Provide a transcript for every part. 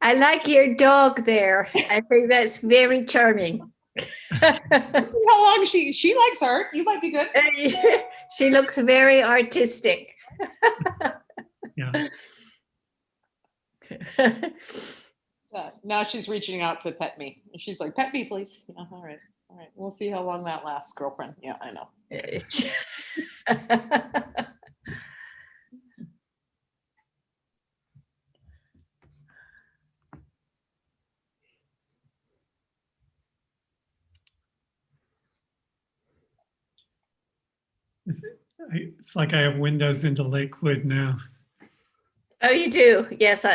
I like your dog there. I think that's very charming. Let's see how long she likes art. You might be good. She looks very artistic. Yeah. Now she's reaching out to pet me. She's like, pet me, please. Yeah, all right. All right. We'll see how long that lasts, girlfriend. Yeah, I know. It's like I have windows into Lakewood now. Oh, you do? Yes.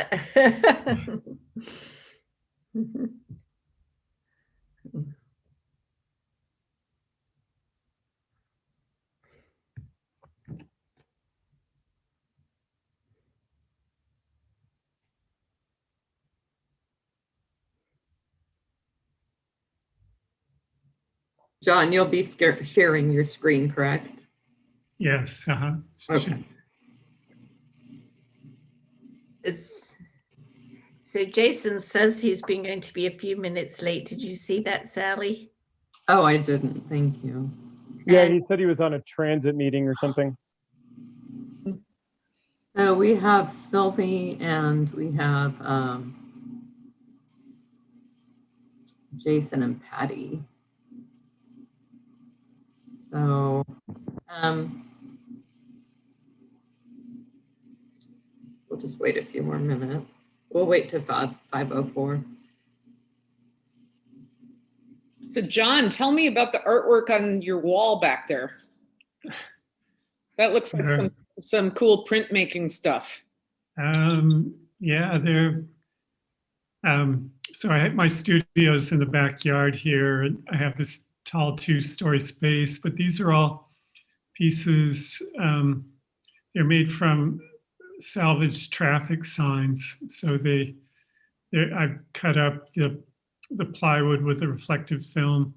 John, you'll be sharing your screen, correct? Yes. Okay. So Jason says he's been going to be a few minutes late. Did you see that, Sally? Oh, I didn't. Thank you. Yeah, he said he was on a transit meeting or something. So we have Sylvie and we have Jason and Patty. So we'll just wait a few more minutes. We'll wait to 5:04. So John, tell me about the artwork on your wall back there. That looks like some cool printmaking stuff. Yeah, they're so I have my studios in the backyard here, and I have this tall 2-story space, but these are all pieces, they're made from salvaged traffic signs. So I've cut up the plywood with a reflective film.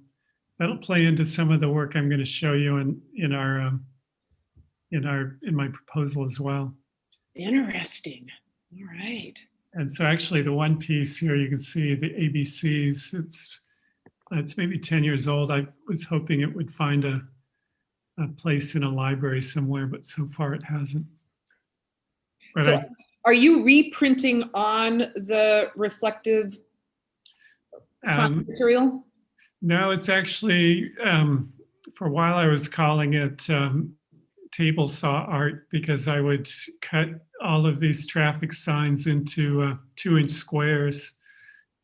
That'll play into some of the work I'm going to show you in my proposal as well. Interesting. All right. And so actually the one piece here, you can see the ABCs, it's maybe 10 years old. I was hoping it would find a place in a library somewhere, but so far it hasn't. But so are you reprinting on the reflective sign material? No, it's actually, for a while I was calling it table saw art, because I would cut all of these traffic signs into 2-inch squares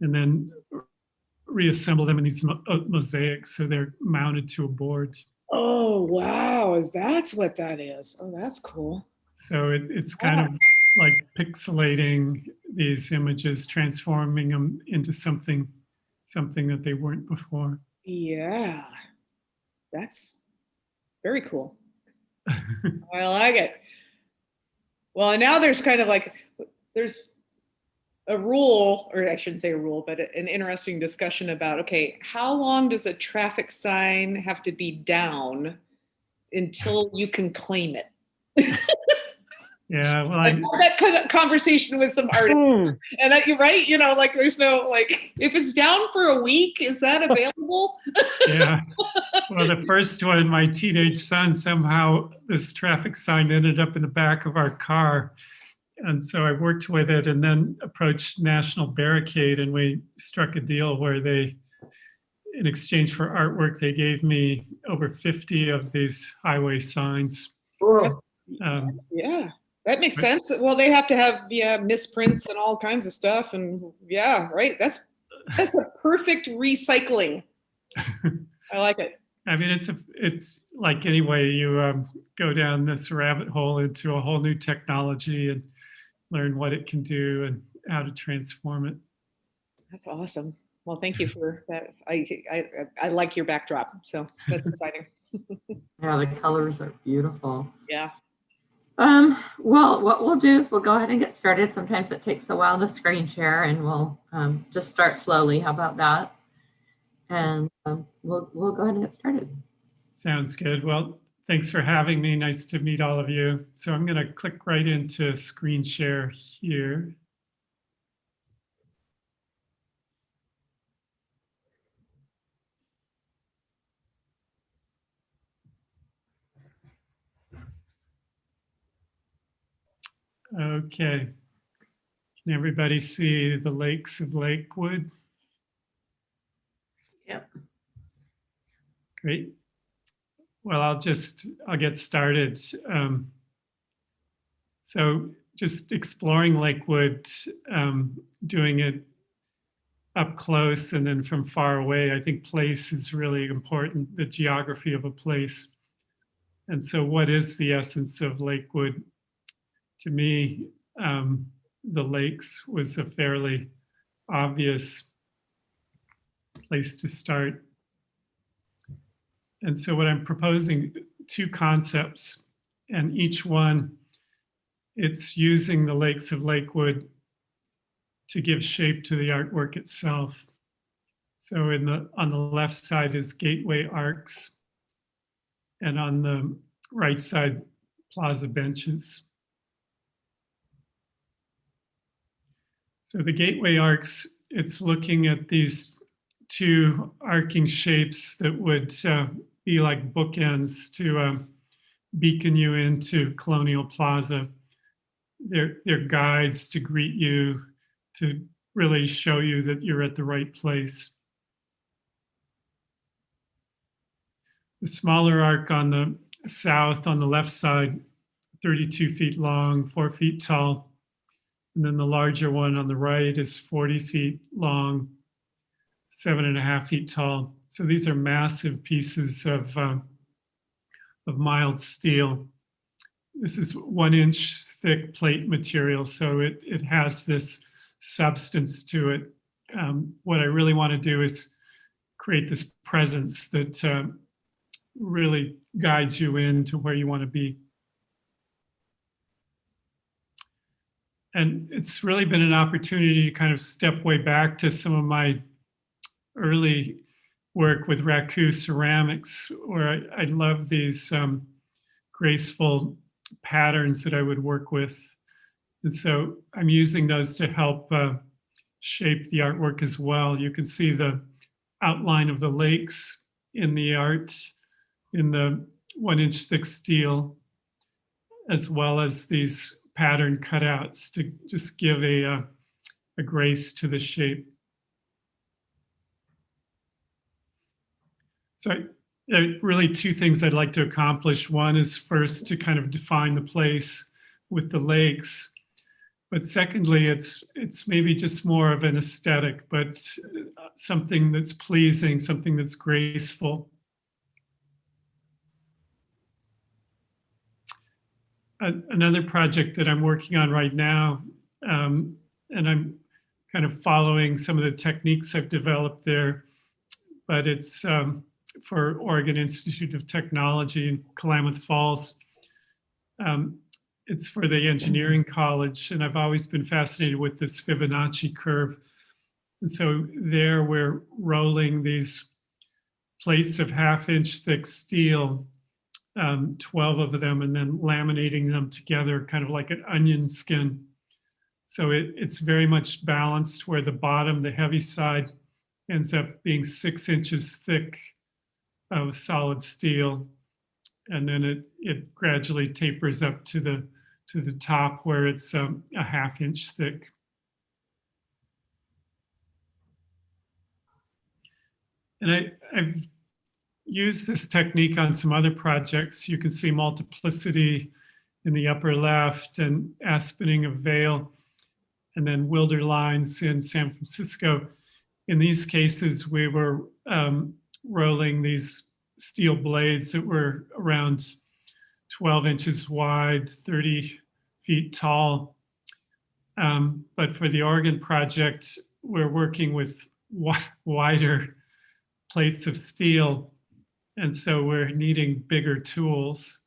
and then reassemble them in these mosaics so they're mounted to a board. Oh, wow. That's what that is. Oh, that's cool. So it's kind of like pixelating these images, transforming them into something that they weren't before. Yeah, that's very cool. I like it. Well, and now there's kind of like, there's a rule, or I shouldn't say a rule, but an interesting discussion about, okay, how long does a traffic sign have to be down until you can claim it? Yeah, well, I had that kind of conversation with some artists, and you're right. You know, like there's no like, if it's down for a week, is that available? Yeah. Well, the first one, my teenage son, somehow this traffic sign ended up in the back of our car, and so I worked with it, and then approached National Barricade, and we struck a deal where they, in exchange for artwork, they gave me over 50 of these highway signs. Yeah. That makes sense. Well, they have to have misprints and all kinds of stuff, and yeah, right. That's a perfect recycling. I like it. I mean, it's like any way you go down this rabbit hole into a whole new technology and learn what it can do and how to transform it. That's awesome. Well, thank you for that. I like your backdrop, so that's exciting. Yeah, the colors are beautiful. Yeah. Well, what we'll do is we'll go ahead and get started. Sometimes it takes a while to screen share, and we'll just start slowly. How about that? And we'll go ahead and get started. Sounds good. Well, thanks for having me. Nice to meet all of you. So I'm going to click right into screen share here. Okay. Can everybody see the lakes of Lakewood? Yep. Great. Well, I'll get started. So just exploring Lakewood, doing it up close and then from far away. I think place is really important, the geography of a place. And so what is the essence of Lakewood? To me, the lakes was a fairly obvious place to start. And so what I'm proposing, two concepts, and each one, it's using the lakes of Lakewood to give shape to the artwork itself. So on the left side is gateway arcs, and on the right side, plaza benches. So the gateway arcs, it's looking at these two arcing shapes that would be like bookends to beacon you into Colonial Plaza. They're guides to greet you, to really show you that you're at the right place. The smaller arc on the south, on the left side, 32 feet long, 4 feet tall. And then the larger one on the right is 40 feet long, 7.5 feet tall. So these are massive pieces of mild steel. This is 1 inch thick plate material, so it has this substance to it. What I really want to do is create this presence that really guides you into where you want to be. And it's really been an opportunity to kind of step way back to some of my early work with raku ceramics, where I love these graceful patterns that I would work with. And so I'm using those to help shape the artwork as well. You can see the outline of the lakes in the art, in the 1 inch thick steel, as well as these pattern cutouts to just give a grace to the shape. So really two things I'd like to accomplish. One is first to kind of define the place with the lakes. But secondly, it's maybe just more of an aesthetic, but something that's pleasing, something that's graceful. Another project that I'm working on right now, and I'm kind of following some of the techniques I've developed there, but it's for Oregon Institute of Technology in Klamath Falls. It's for the engineering college, and I've always been fascinated with this Fibonacci curve. And so there we're rolling these plates of 1/2 inch thick steel, 12 of them, and then laminating them together kind of like an onion skin. So it's very much balanced, where the bottom, the heavy side, ends up being 6 inches thick of solid steel. And then it gradually tapers up to the top, where it's a 1/2 inch thick. And I've used this technique on some other projects. You can see multiplicity in the upper left, and aspening of Vale, and then Wilder Lines in San Francisco. In these cases, we were rolling these steel blades that were around 12 inches wide, 30 feet tall. But for the Oregon project, we're working with wider plates of steel. And so we're needing bigger tools,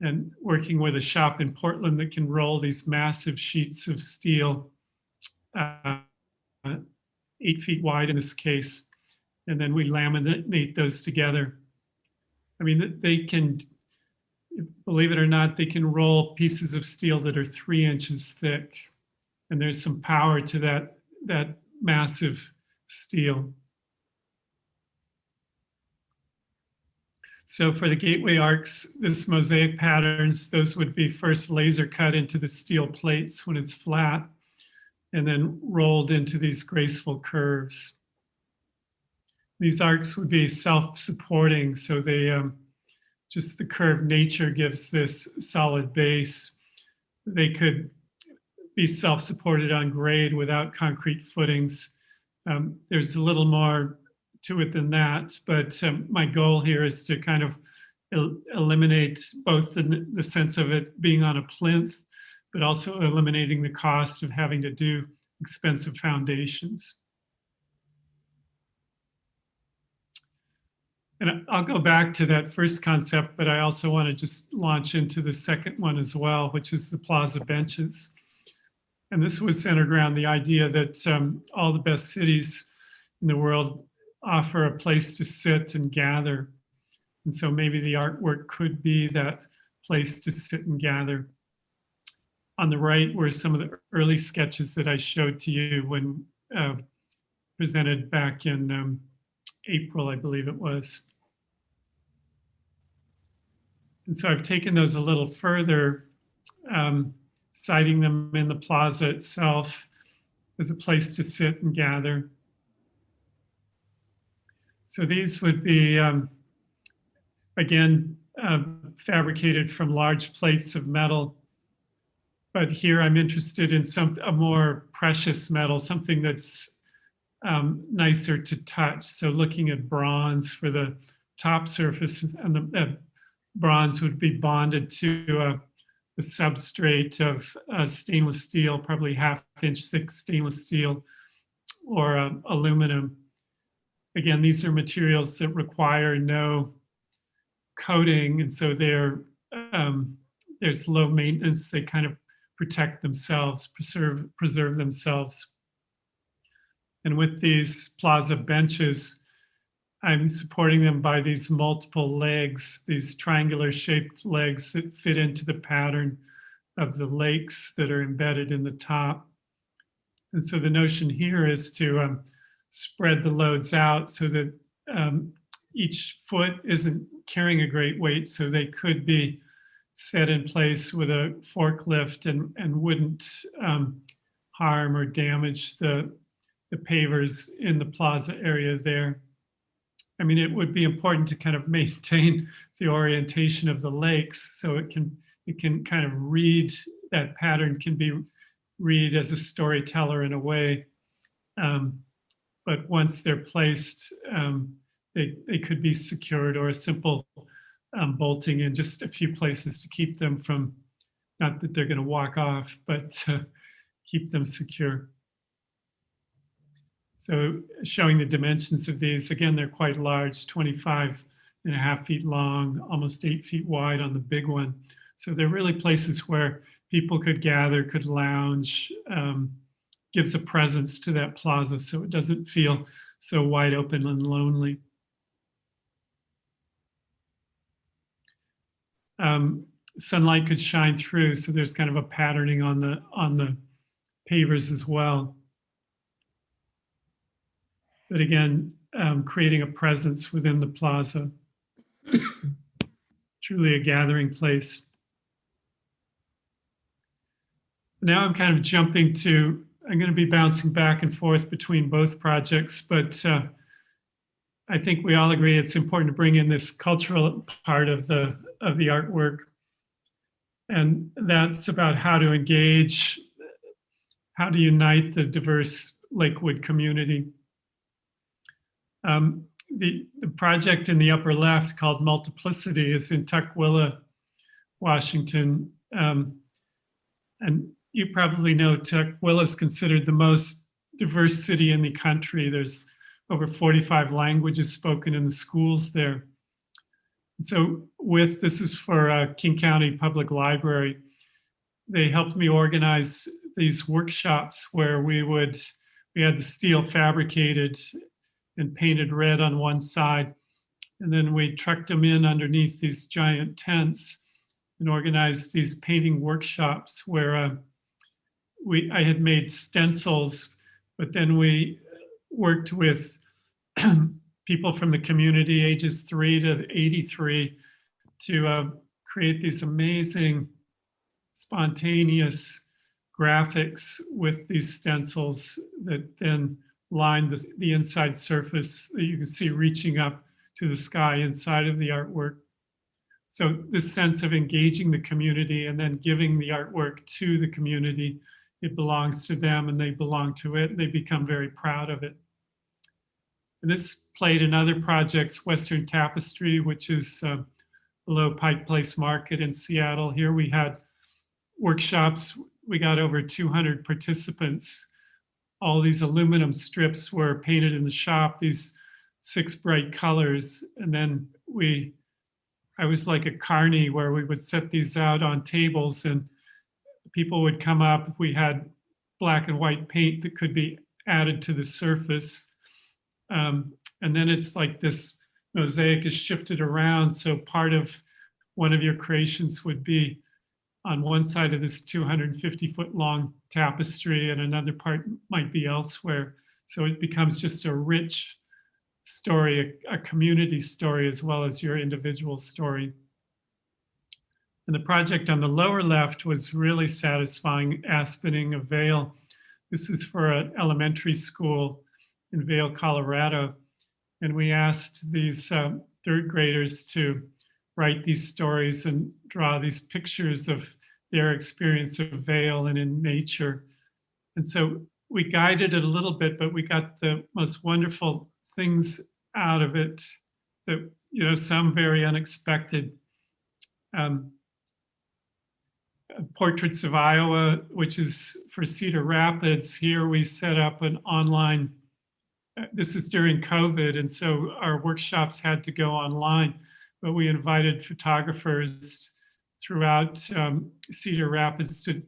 and working with a shop in Portland that can roll these massive sheets of steel, 8 feet wide in this case. And then we laminate those together. I mean, they can, believe it or not, they can roll pieces of steel that are 3 inches thick. And there's some power to that massive steel. So for the gateway arcs, this mosaic patterns, those would be first laser cut into the steel plates when it's flat, and then rolled into these graceful curves. These arcs would be self-supporting, so they just the curved nature gives this solid base. They could be self-supported on grade without concrete footings. There's a little more to it than that, but my goal here is to kind of eliminate both the sense of it being on a plinth, but also eliminating the cost of having to do expensive foundations. And I'll go back to that first concept, but I also want to just launch into the second one as well, which is the plaza benches. And this was centered around the idea that all the best cities in the world offer a place to sit and gather. And so maybe the artwork could be that place to sit and gather. On the right were some of the early sketches that I showed to you when presented back in April, I believe it was. And so I've taken those a little further, citing them in the plaza itself as a place to sit and gather. So these would be, again, fabricated from large plates of metal. But here I'm interested in a more precious metal, something that's nicer to touch. So looking at bronze for the top surface, and the bronze would be bonded to the substrate of stainless steel, probably half-inch thick stainless steel or aluminum. Again, these are materials that require no coating, and so there's low maintenance. They kind of protect themselves, preserve themselves. And with these plaza benches, I'm supporting them by these multiple legs, these triangular shaped legs that fit into the pattern of the lakes that are embedded in the top. And so the notion here is to spread the loads out so that each foot isn't carrying a great weight, so they could be set in place with a forklift and wouldn't harm or damage the pavers in the plaza area there. I mean, it would be important to kind of maintain the orientation of the lakes, so it can kind of read, that pattern can be read as a storyteller in a way. But once they're placed, they could be secured, or a simple bolting in just a few places to keep them from, not that they're going to walk off, but keep them secure. So showing the dimensions of these, again, they're quite large, 25.5 feet long, almost 8 feet wide on the big one. So they're really places where people could gather, could lounge, gives a presence to that plaza so it doesn't feel so wide open and lonely. Sunlight could shine through, so there's kind of a patterning on the pavers as well. But again, creating a presence within the plaza. Truly a gathering place. Now I'm kind of jumping to, I'm going to be bouncing back and forth between both projects, but I think we all agree it's important to bring in this cultural part of the artwork. And that's about how to engage, how to unite the diverse Lakewood community. The project in the upper left called Multiplicity is in Tukwila, Washington. And you probably know Tukwila is considered the most diverse city in the country. There's over 45 languages spoken in the schools there. So this is for King County Public Library. They helped me organize these workshops where we had the steel fabricated and painted red on one side. And then we trucked them in underneath these giant tents and organized these painting workshops where I had made stencils, but then we worked with people from the community ages 3 to 83 to create these amazing spontaneous graphics with these stencils that then line the inside surface that you can see reaching up to the sky inside of the artwork. So this sense of engaging the community and then giving the artwork to the community, it belongs to them and they belong to it, and they become very proud of it. And this played in other projects, Western Tapestry, which is below Pike Place Market in Seattle. Here we had workshops. We got over 200 participants. All these aluminum strips were painted in the shop, these 6 bright colors. And then I was like a carny where we would set these out on tables and people would come up. We had black and white paint that could be added to the surface. And then it's like this mosaic is shifted around. So part of one of your creations would be on one side of this 250-foot long tapestry and another part might be elsewhere. So it becomes just a rich story, a community story, as well as your individual story. And the project on the lower left was really satisfying, Aspening of Vail. This is for an elementary school in Vail, Colorado. And we asked these third graders to write these stories and draw these pictures of their experience of Vail and in nature. And so we guided it a little bit, but we got the most wonderful things out of it that, you know, some very unexpected. Portraits of Iowa, which is for Cedar Rapids. Here we set up an online, this is during COVID, and so our workshops had to go online, but we invited photographers throughout Cedar Rapids to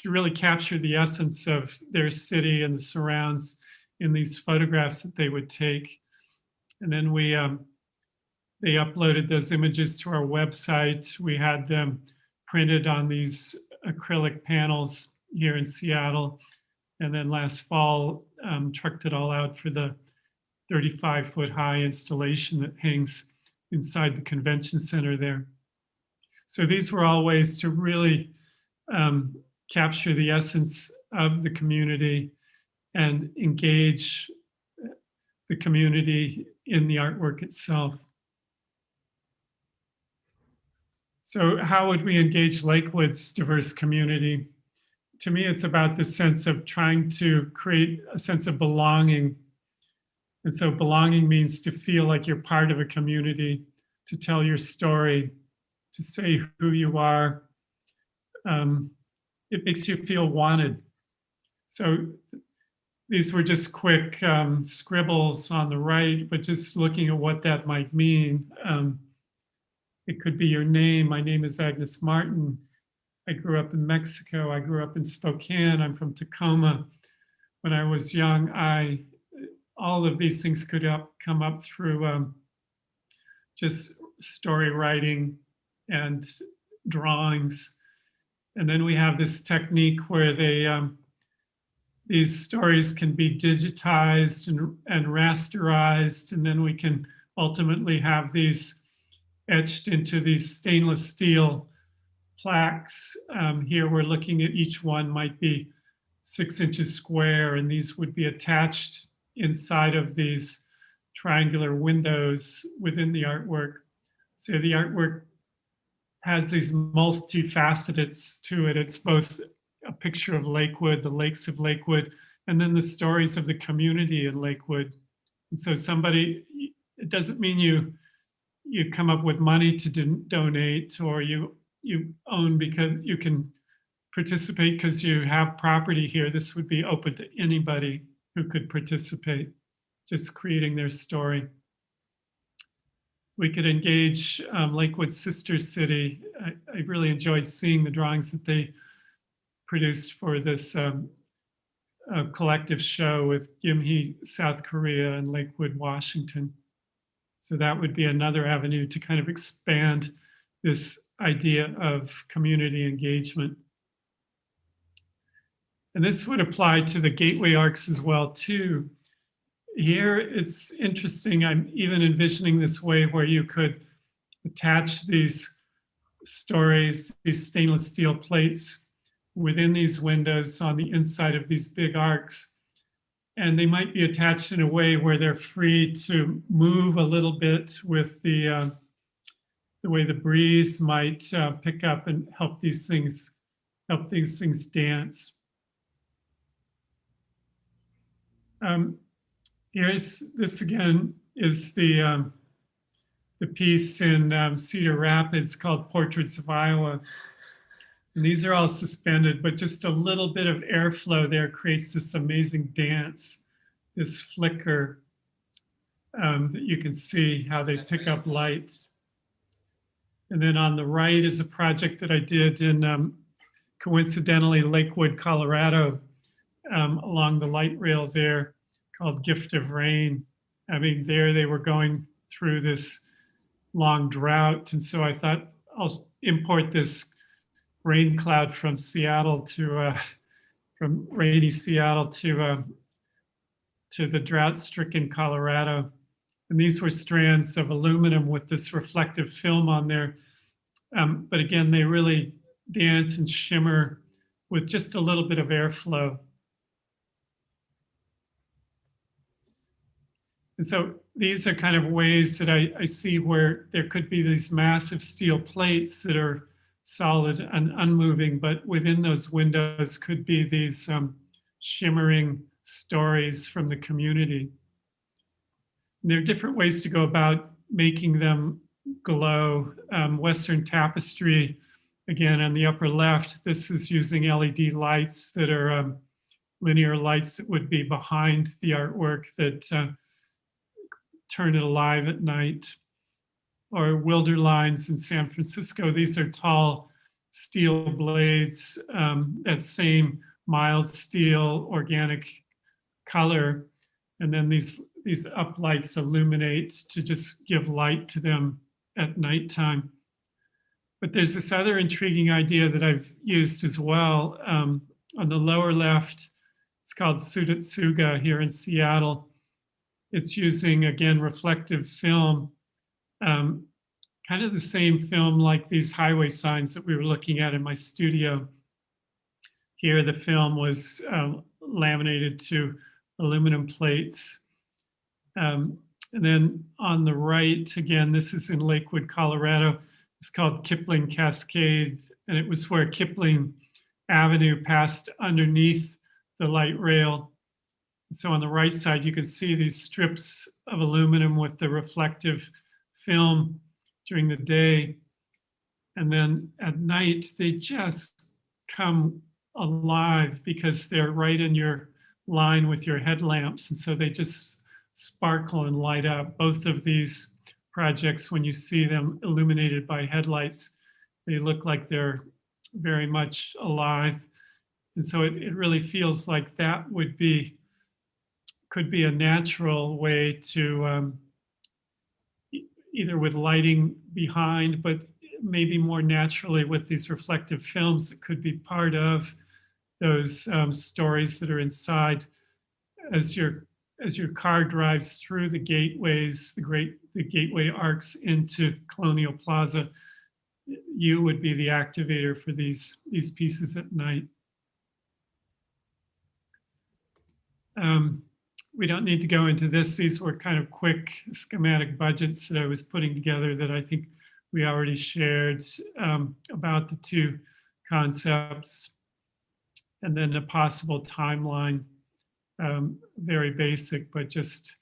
really capture the essence of their city and the surrounds in these photographs that they would take. And then they uploaded those images to our website. We had them printed on these acrylic panels here in Seattle. And then last fall, trucked it all out for the 35-foot high installation that hangs inside the convention center there. So these were all ways to really capture the essence of the community and engage the community in the artwork itself. So how would we engage Lakewood's diverse community? To me, it's about the sense of trying to create a sense of belonging. And so belonging means to feel like you're part of a community, to tell your story, to say who you are. It makes you feel wanted. So these were just quick scribbles on the right, but just looking at what that might mean. It could be your name. My name is Agnes Martin. I grew up in Mexico. I grew up in Spokane. I'm from Tacoma. When I was young, all of these things could come up through just story writing and drawings. And then we have this technique where these stories can be digitized and rasterized, and then we can ultimately have these etched into these stainless steel plaques. Here we're looking at each one might be 6 inches square, and these would be attached inside of these triangular windows within the artwork. So the artwork has these multifacets to it. It's both a picture of Lakewood, the lakes of Lakewood, and then the stories of the community in Lakewood. And so it doesn't mean you come up with money to donate, or you own because you can participate because you have property here. This would be open to anybody who could participate, just creating their story. We could engage Lakewood's sister city. I really enjoyed seeing the drawings that they produced for this collective show with Gimhae, South Korea, and Lakewood, Washington. So that would be another avenue to kind of expand this idea of community engagement. And this would apply to the gateway arcs as well, too. here it's interesting. I'm even envisioning this way where you could attach these stories, these stainless steel plates within these windows on the inside of these big arcs. And they might be attached in a way where they're free to move a little bit with the way the breeze might pick up and help these things dance. Here's this again is the piece in Cedar Rapids called Portraits of Iowa. And these are all suspended, but just a little bit of airflow there creates this amazing dance, this flicker that you can see how they pick up light. And then on the right is a project that I did in coincidentally Lakewood, Colorado, along the light rail there called Gift of Rain. I mean, there they were going through this long drought. And so I thought I'll import this rain cloud from Seattle to, from rainy Seattle to the drought-stricken Colorado. And these were strands of aluminum with this reflective film on there. But again, they really dance and shimmer with just a little bit of airflow. And so these are kind of ways that I see where there could be these massive steel plates that are solid and unmoving, but within those windows could be these shimmering stories from the community. And there are different ways to go about making them glow. Western tapestry, again, on the upper left, this is using LED lights that are linear lights that would be behind the artwork that turn it alive at night. Or Wilder lines in San Francisco, these are tall steel blades, that same mild steel organic color. And then these uplights illuminate to just give light to them at nighttime. But there's this other intriguing idea that I've used as well. On the lower left, it's called Sudatsuga here in Seattle. It's using, again, reflective film, kind of the same film like these highway signs that we were looking at in my studio. Here, the film was laminated to aluminum plates. And then on the right, again, this is in Lakewood, Colorado. It's called Kipling Cascade, and it was where Kipling Avenue passed underneath the light rail. So on the right side, you can see these strips of aluminum with the reflective film during the day. And then at night, they just come alive because they're right in your line with your headlamps. And so they just sparkle and light up. Both of these projects, when you see them illuminated by headlights, they look like they're very much alive. And so it really feels like that could be a natural way to either with lighting behind, but maybe more naturally with these reflective films that could be part of those stories that are inside as your car drives through the gateways, the gateway arcs into Colonial Plaza. You would be the activator for these pieces at night. We don't need to go into this. These were kind of quick schematic budgets that I was putting together that I think we already shared about the two concepts. And then a possible timeline, very basic, but just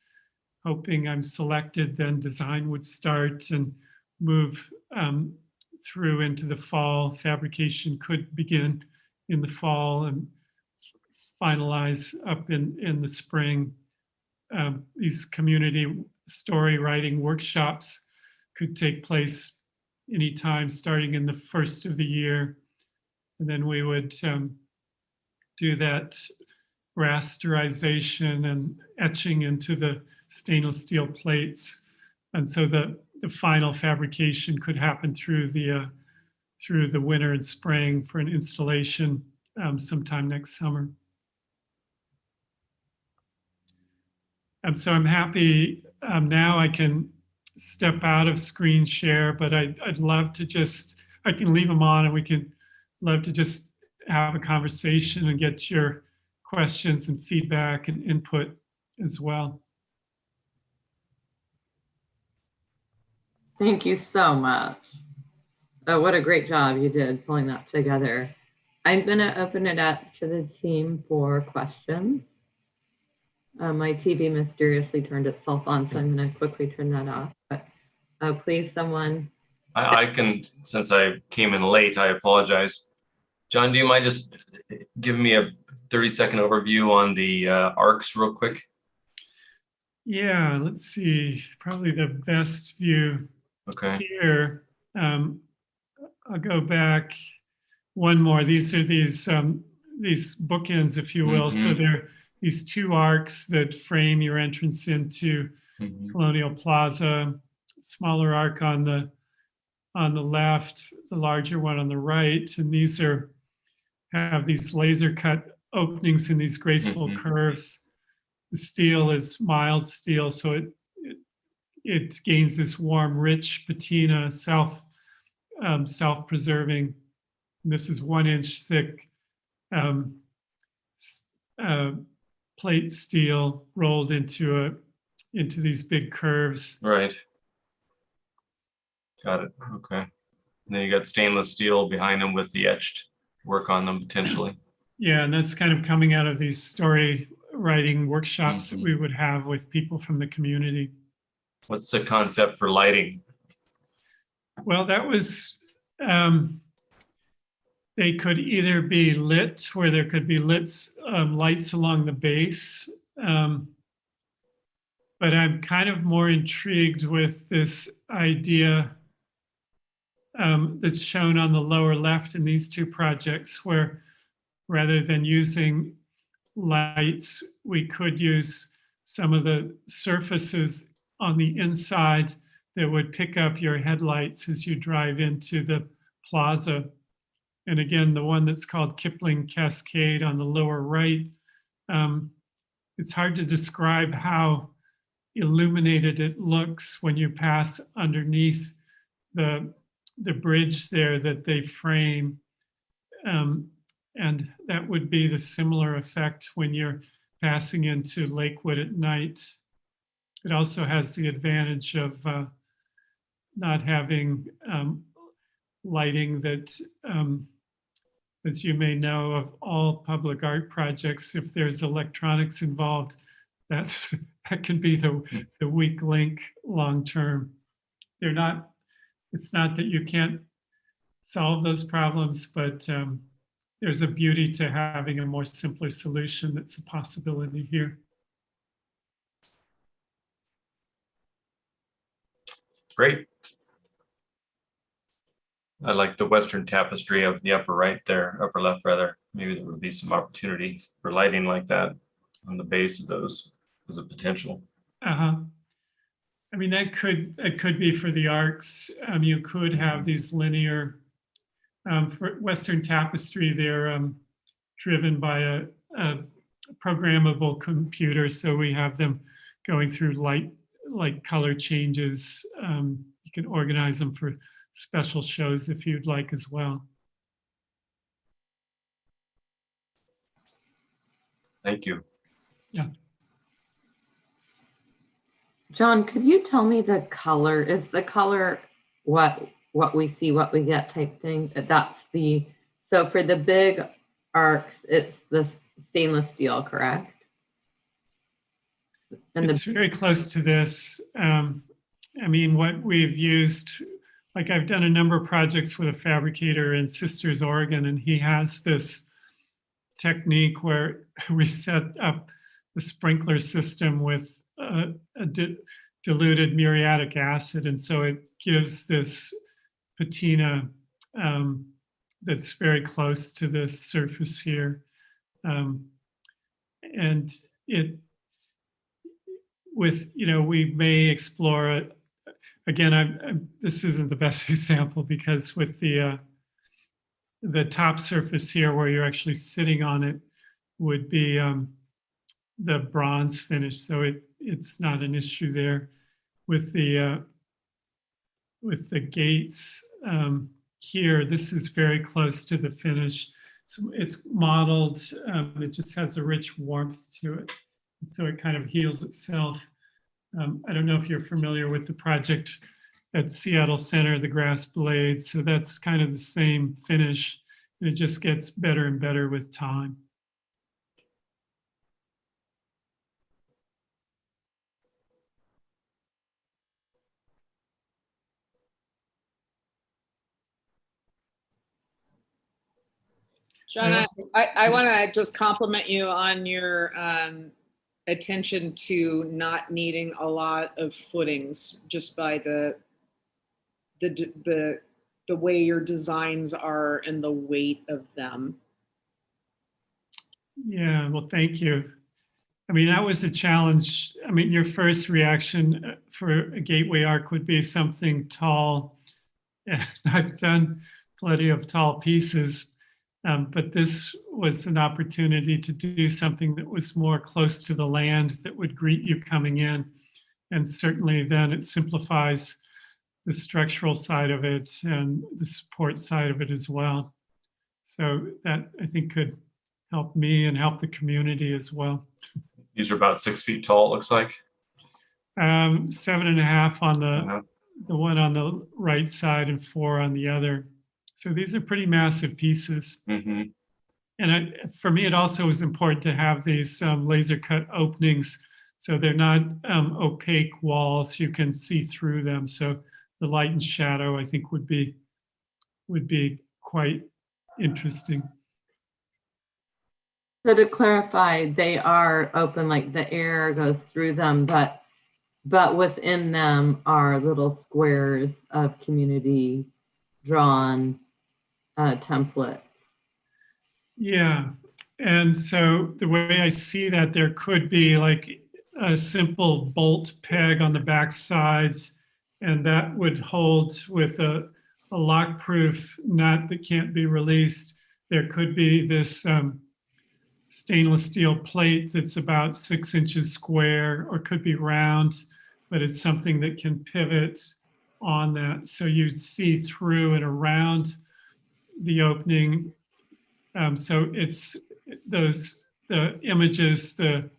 hoping I'm selected, then design would start and move through into the fall. Fabrication could begin in the fall and finalize up in the spring. These community story writing workshops could take place anytime starting in the first of the year. And then we would do that rasterization and etching into the stainless steel plates. And so the final fabrication could happen through the winter and spring for an installation sometime next summer. So I'm happy now I can step out of screen share, but I'd love to just, I can leave them on and we can love to just have a conversation and get your questions and feedback and input as well. Thank you so much. Oh, what a great job you did pulling that together. I'm going to open it up to the team for questions. My TV mysteriously turned itself on, so I'm going to quickly turn that off. But please, someone. I can, since I came in late, I apologize. John, do you mind just giving me a 30-second overview on the arcs real quick? Yeah, let's see. Probably the best view here. I'll go back one more. These are these bookends, if you will. So they're these two arcs that frame your entrance into Colonial Plaza. Smaller arc on the left, the larger one on the right, and these have these laser cut openings in these graceful curves. The steel is mild steel, so it gains this warm, rich patina, self-preserving. This is 1 inch thick plate steel rolled into these big curves. Right. Got it. Okay. And then you got stainless steel behind them with the etched work on them potentially. Yeah, and that's kind of coming out of these story writing workshops that we would have with people from the community. What's the concept for lighting? Well, that was, they could either be lit, where there could be lights along the base. But I'm kind of more intrigued with this idea that's shown on the lower left in these two projects, where rather than using lights, we could use some of the surfaces on the inside that would pick up your headlights as you drive into the plaza. And again, the one that's called Kipling Cascade on the lower right, it's hard to describe how illuminated it looks when you pass underneath the bridge there that they frame. And that would be the similar effect when you're passing into Lakewood at night. It also has the advantage of not having lighting that, as you may know, of all public art projects, if there's electronics involved, that can be the weak link long term. It's not that you can't solve those problems, but there's a beauty to having a more simpler solution that's a possibility here. Great. I like the Western tapestry of the upper right there, upper left rather. Maybe there would be some opportunity for lighting like that on the base of those as a potential. I mean, it could be for the arcs. You could have these linear, for Western tapestry, they're driven by a programmable computer. So we have them going through light color changes. You can organize them for special shows if you'd like as well. Thank you. Yeah. John, could you tell me the color? Is the color what we see, what we get type thing? So for the big arcs, it's the stainless steel, correct? And it's very close to this. I mean, what we've used, like I've done a number of projects with a fabricator in Sisters, Oregon, and he has this technique where we set up the sprinkler system with diluted muriatic acid. And so it gives this patina that's very close to this surface here. And we may explore it. Again, this isn't the best example because with the top surface here where you're actually sitting on it would be the bronze finish. So it's not an issue there. With the gates here, this is very close to the finish. It's modeled, it just has a rich warmth to it. And so it kind of heals itself. I don't know if you're familiar with the project at Seattle Center, the grass blades. So that's kind of the same finish. And it just gets better and better with time. John, I want to just compliment you on your attention to not needing a lot of footings, just by the way your designs are and the weight of them. Yeah, well, thank you. I mean, that was a challenge. I mean, your first reaction for a gateway arc would be something tall. Yeah, I've done plenty of tall pieces, but this was an opportunity to do something that was more close to the land, that would greet you coming in. And certainly then it simplifies the structural side of it and the support side of it as well. So that, I think, could help me and help the community as well. These are about 6 feet tall, it looks like. 7.5 on Uh-huh. the one on the right side and 4 on the other. So these are pretty massive pieces. Mm-hmm. And for me, it also was important to have these laser cut openings, so they're not opaque walls. You can see through them. So the light and shadow, I think, would be quite interesting. So to clarify, they are open, like the air goes through them, but within them are little squares of community drawn template. Yeah. And so the way I see that, there could be like a simple bolt peg on the back sides, and that would hold with a lock-proof nut that can't be released. There could be this stainless steel plate that's about 6 inches square, or could be round, but it's something that can pivot on that. So you see through and around the opening. So it's the images, the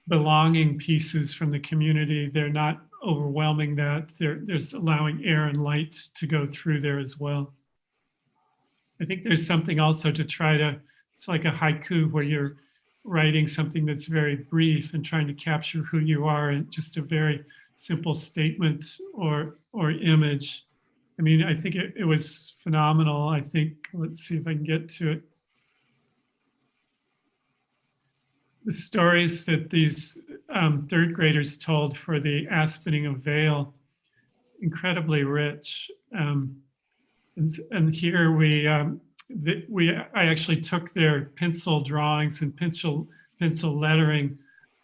belonging pieces from the community, they're not overwhelming that. There's allowing air and light to go through there as well. I think there's something also to try to, it's like a haiku where you're writing something that's very brief and trying to capture who you are in just a very simple statement or image. I mean, I think it was phenomenal. I think, let's see if I can get to it. The stories that these third graders told for the Aspening of Vale, incredibly rich. And here I actually took their pencil drawings and pencil lettering,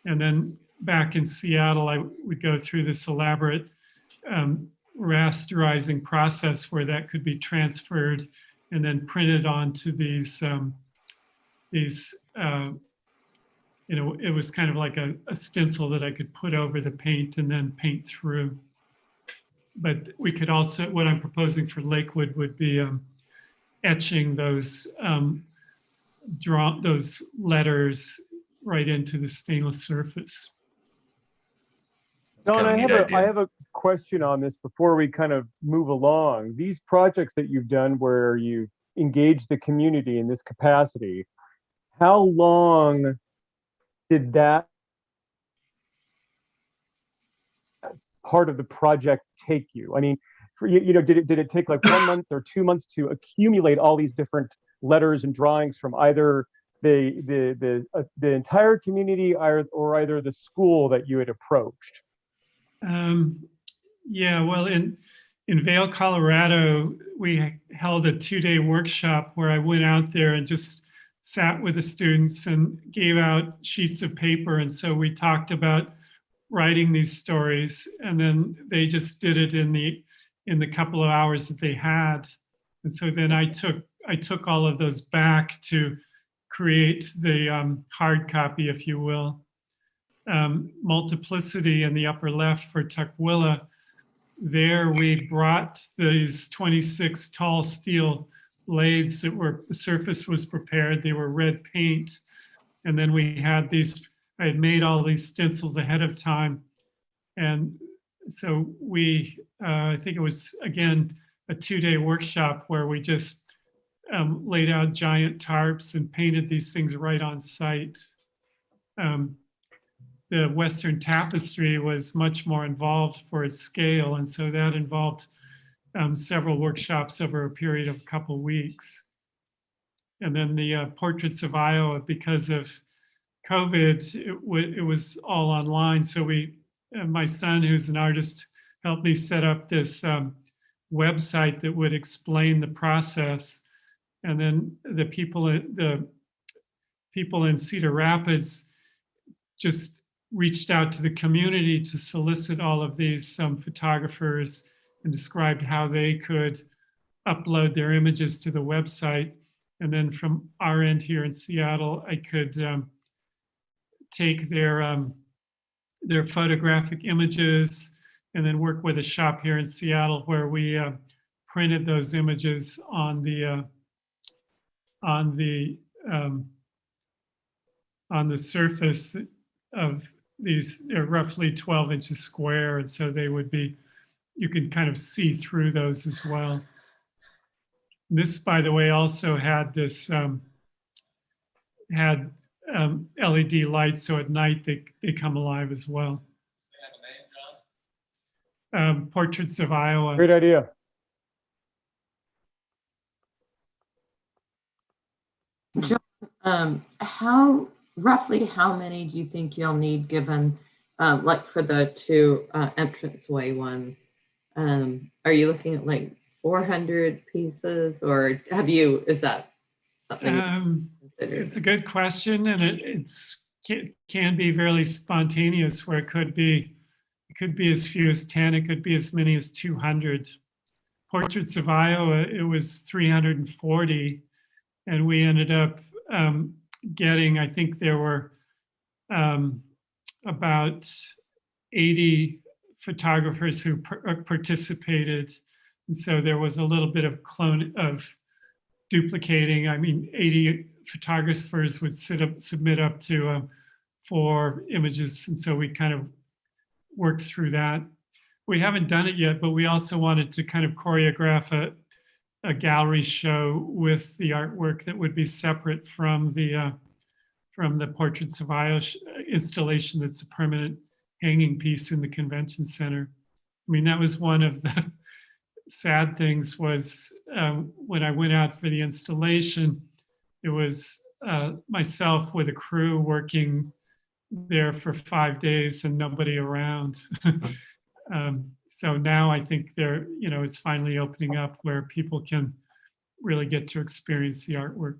and then back in Seattle, I would go through this elaborate rasterizing process where that could be transferred and then printed onto these you know, it was kind of like a stencil that I could put over the paint and then paint through. But we could also, what I'm proposing for Lakewood would be etching those those letters right into the stainless surface. That's Don, kind of a neat idea. I have a question on this before we kind of move along. These projects that you've done where you engage the community in this capacity, how long did that part of the project take you? I mean, did it take like 1 month or 2 months to accumulate all these different letters and drawings from either the entire community or either the school that you had approached? Yeah, well, in Vail, Colorado, we held a 2-day workshop where I went out there and just sat with the students and gave out sheets of paper. And so we talked about writing these stories, and then they just did it in the couple of hours that they had. And so then I took all of those back to create the hard copy, if you will. multiplicity in the upper left for Tukwila. There we brought these 26 tall steel lathes that were, the surface was prepared, they were red paint. And then we had these, I had made all these stencils ahead of time. And so we, I think it was, again, a 2-day workshop where we just laid out giant tarps and painted these things right on site. The Western Tapestry was much more involved for its scale. And so that involved several workshops over a period of a couple of weeks. And then the Portraits of Iowa, because of COVID, it was all online. So my son, who's an artist, helped me set up this website that would explain the process. And then the people in Cedar Rapids just reached out to the community to solicit all of these photographers and described how they could upload their images to the website. And then from our end here in Seattle, I could take their photographic images and then work with a shop here in Seattle where we printed those images on the surface of these. They're roughly 12 inches square, and so they would be, you can kind of see through those as well. This, by the way, also had this LED lights, so at night they come alive as well. Portraits of Iowa. Great idea. Roughly how many do you think you'll need, given like for the two entranceway ones? Are you looking at like 400 pieces, or is that something? It's a good question, and it can be very spontaneous, where it could be as few as 10, it could be as many as 200. Portraits of Iowa, it was 340, and we ended up getting, I think there were about 80 photographers who participated. And so there was a little bit of duplicating. I mean, 80 photographers would submit up to 4 images. And so we kind of worked through that. We haven't done it yet, but we also wanted to kind of choreograph a gallery show with the artwork that would be separate from the Portraits of Iowa installation that's a permanent hanging piece in the convention center. I mean, that was one of the sad things was when I went out for the installation, it was myself with a crew working there for 5 days and nobody around. So now I think it's finally opening up where people can really get to experience the artwork.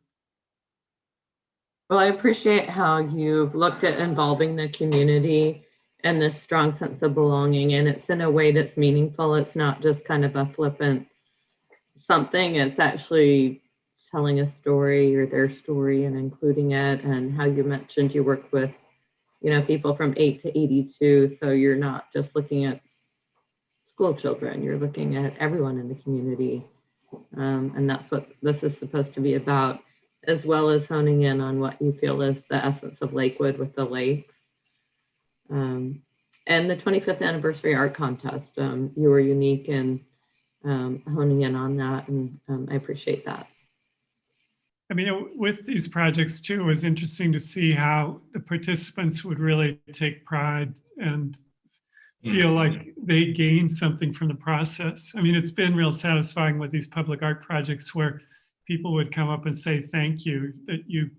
Well, I appreciate how you've looked at involving the community and this strong sense of belonging, and it's in a way that's meaningful. It's not just kind of a flippant something. It's actually telling a story or their story and including it. And how you mentioned you work with, people from 8 to 82. So you're not just looking at school children, you're looking at everyone in the community. And that's what this is supposed to be about, as well as honing in on what you feel is the essence of Lakewood with the lakes. And the 25th anniversary art contest, you were unique in honing in on that, and I appreciate that. I mean, with these projects too, it was interesting to see how the participants would really take pride and feel like they gained something from the process. I mean, it's been real satisfying with these public art projects where people would come up and say, thank you that you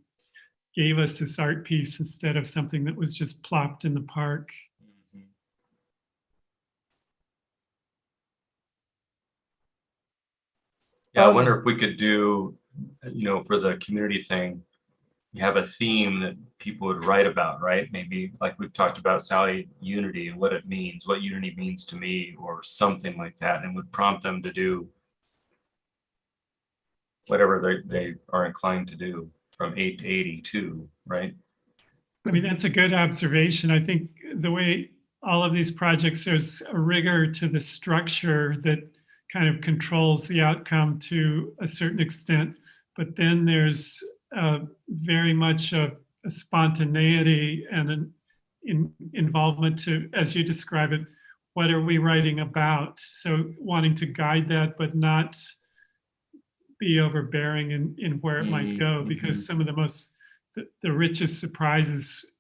gave us this art piece instead of something that was just plopped in the park. Yeah, I wonder if we could do, for the community thing, you have a theme that people would write about, right? Maybe like we've talked about, Sally, unity and what it means, what unity means to me, or something like that, and would prompt them to do whatever they are inclined to do from 8 to 82, right? I mean, that's a good observation. I think the way all of these projects, there's a rigor to the structure that kind of controls the outcome to a certain extent. But then there's very much a spontaneity and an involvement to, as you describe it, what are we writing about? So wanting to guide that, but not be overbearing in where it might go, because some of the richest surprises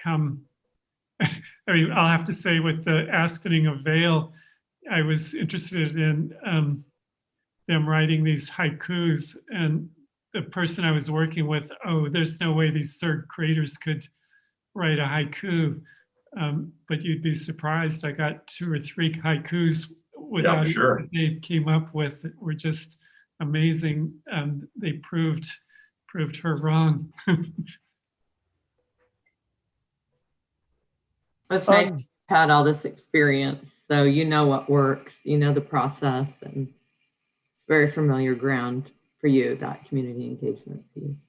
come. I mean, I'll have to say with the aspening of Vale, I was interested in them writing these haikus, and the person I was working with, oh, there's no way these third graders could write a haiku. But you'd be surprised. I got 2 or 3 haikus without sure. what they came up with that were just amazing. They proved her wrong. It's nice to have had all this experience, so you know what works, you know the process, and it's very familiar ground for you, that community engagement piece.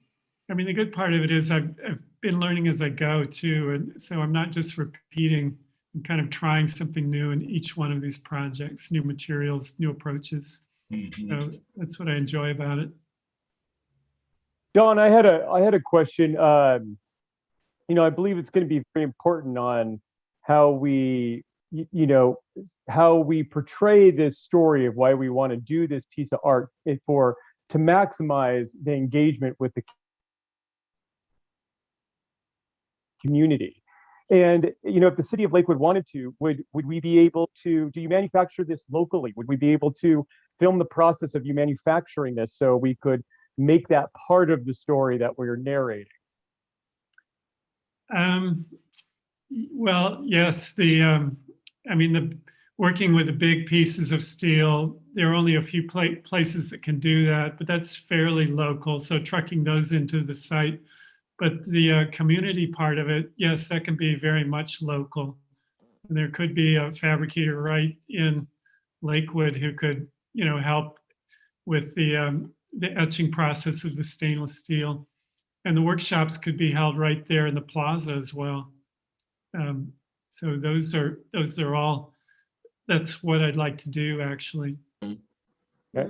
I mean, the good part of it is I've been learning as I go too, and so I'm not just repeating. I'm kind of trying something new in each one of these projects, new materials, new approaches. So that's what I enjoy about it. Don, I had a question. I believe it's going to be very important on how we, how we portray this story of why we want to do this piece of art to maximize the engagement with the community. And if the city of Lakewood wanted to, would we be able to? Do you manufacture this locally? Would we be able to film the process of you manufacturing this so we could make that part of the story that we're narrating? Well, yes. Working with the big pieces of steel, there are only a few places that can do that, but that's fairly local. So trucking those into the site. But the community part of it, yes, that can be very much local. And there could be a fabricator right in Lakewood who could, help with the etching process of the stainless steel. And the workshops could be held right there in the plaza as well. So those are all. That's what I'd like to do, actually. Okay.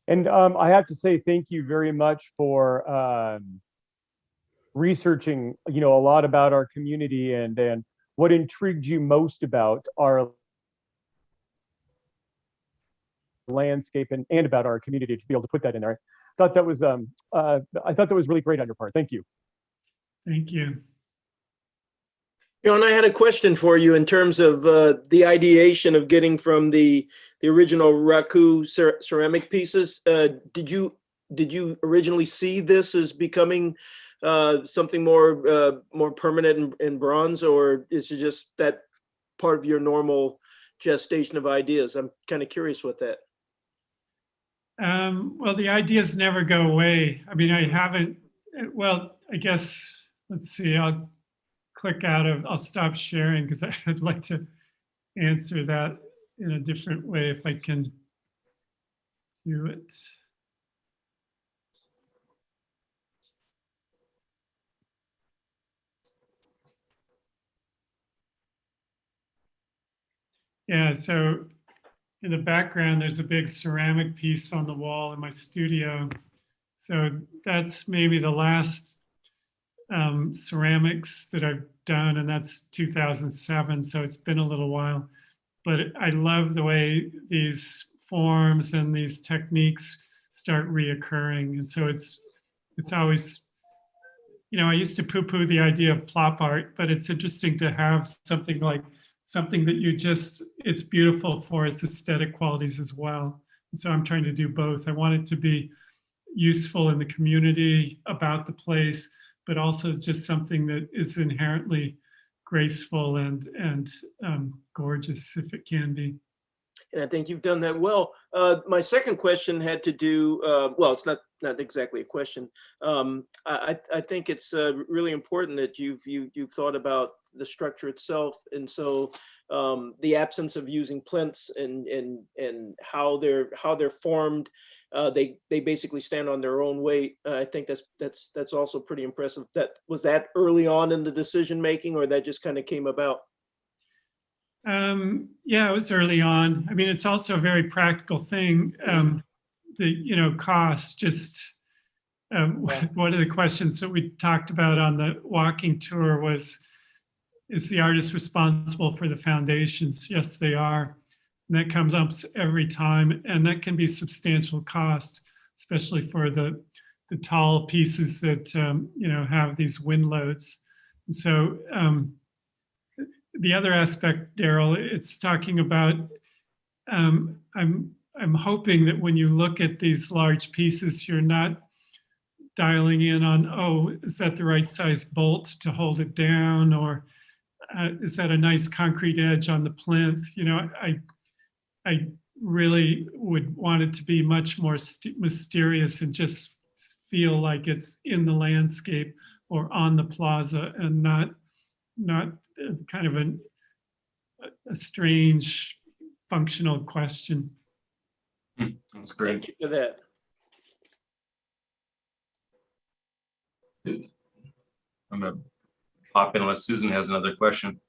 And I have to say thank you very much for researching, a lot about our community and what intrigued you most about our landscape and about our community to be able to put that in there. I thought that was really great on your part. Thank you. Thank you. John, I had a question for you in terms of the ideation of getting from the original raku ceramic pieces. Did you originally see this as becoming something more permanent in bronze, or is it just that part of your normal gestation of ideas? I'm kind of curious with that. Well, the ideas never go away. I mean, I haven't. Well, I guess let's see. I'll stop sharing because I'd like to answer that in a different way if I can do it. Yeah, so in the background, there's a big ceramic piece on the wall in my studio. So that's maybe the last ceramics that I've done, and that's 2007. So it's been a little while, but I love the way these forms and these techniques start reoccurring. And so it's always, I used to poo-poo the idea of plop art, but it's interesting to have something that it's beautiful for its aesthetic qualities as well. And so I'm trying to do both. I want it to be useful in the community about the place, but also just something that is inherently graceful and gorgeous if it can be. And I think you've done that well. My second question had to do, well, it's not exactly a question. I think it's really important that you've thought about the structure itself, and so the absence of using plinths and how they're formed they basically stand on their own weight. I think that's also pretty impressive. Was that early on in the decision making, or that just kind of came about? Yeah, it was early on. I mean, it's also a very practical thing. The cost. Just one of the questions that we talked about on the walking tour was, is the artist responsible for the foundations? Yes, they are. And that comes up every time, and that can be substantial cost, especially for the tall pieces that have these wind loads. And so the other aspect, Daryl, it's talking about. I'm hoping that when you look at these large pieces, you're not dialing in on, oh, is that the right size bolt to hold it down, or is that a nice concrete edge on the plinth? I really would want it to be much more mysterious and just feel like it's in the landscape or on the plaza, and not kind of a strange functional question. That's great. Thank you for that. I'm gonna pop in unless Susan has another question.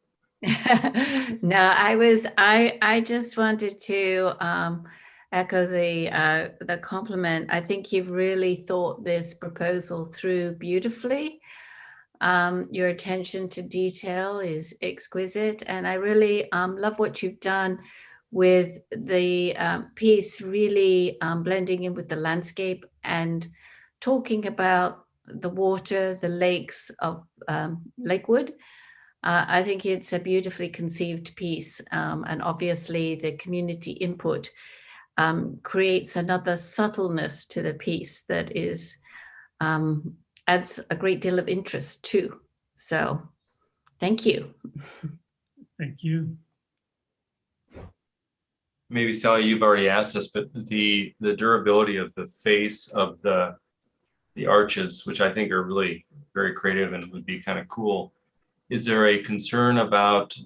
No, I just wanted to echo the compliment. I think you've really thought this proposal through beautifully. Your attention to detail is exquisite, and I really love what you've done with the piece really blending in with the landscape and talking about the water, the lakes of Lakewood. I think it's a beautifully conceived piece, and obviously the community input creates another subtleness to the piece that is adds a great deal of interest too. So thank you. Thank you. Maybe Sally, you've already asked this, but the durability of the face of the arches, which I think are really very creative and would be kind of cool. Is there a concern about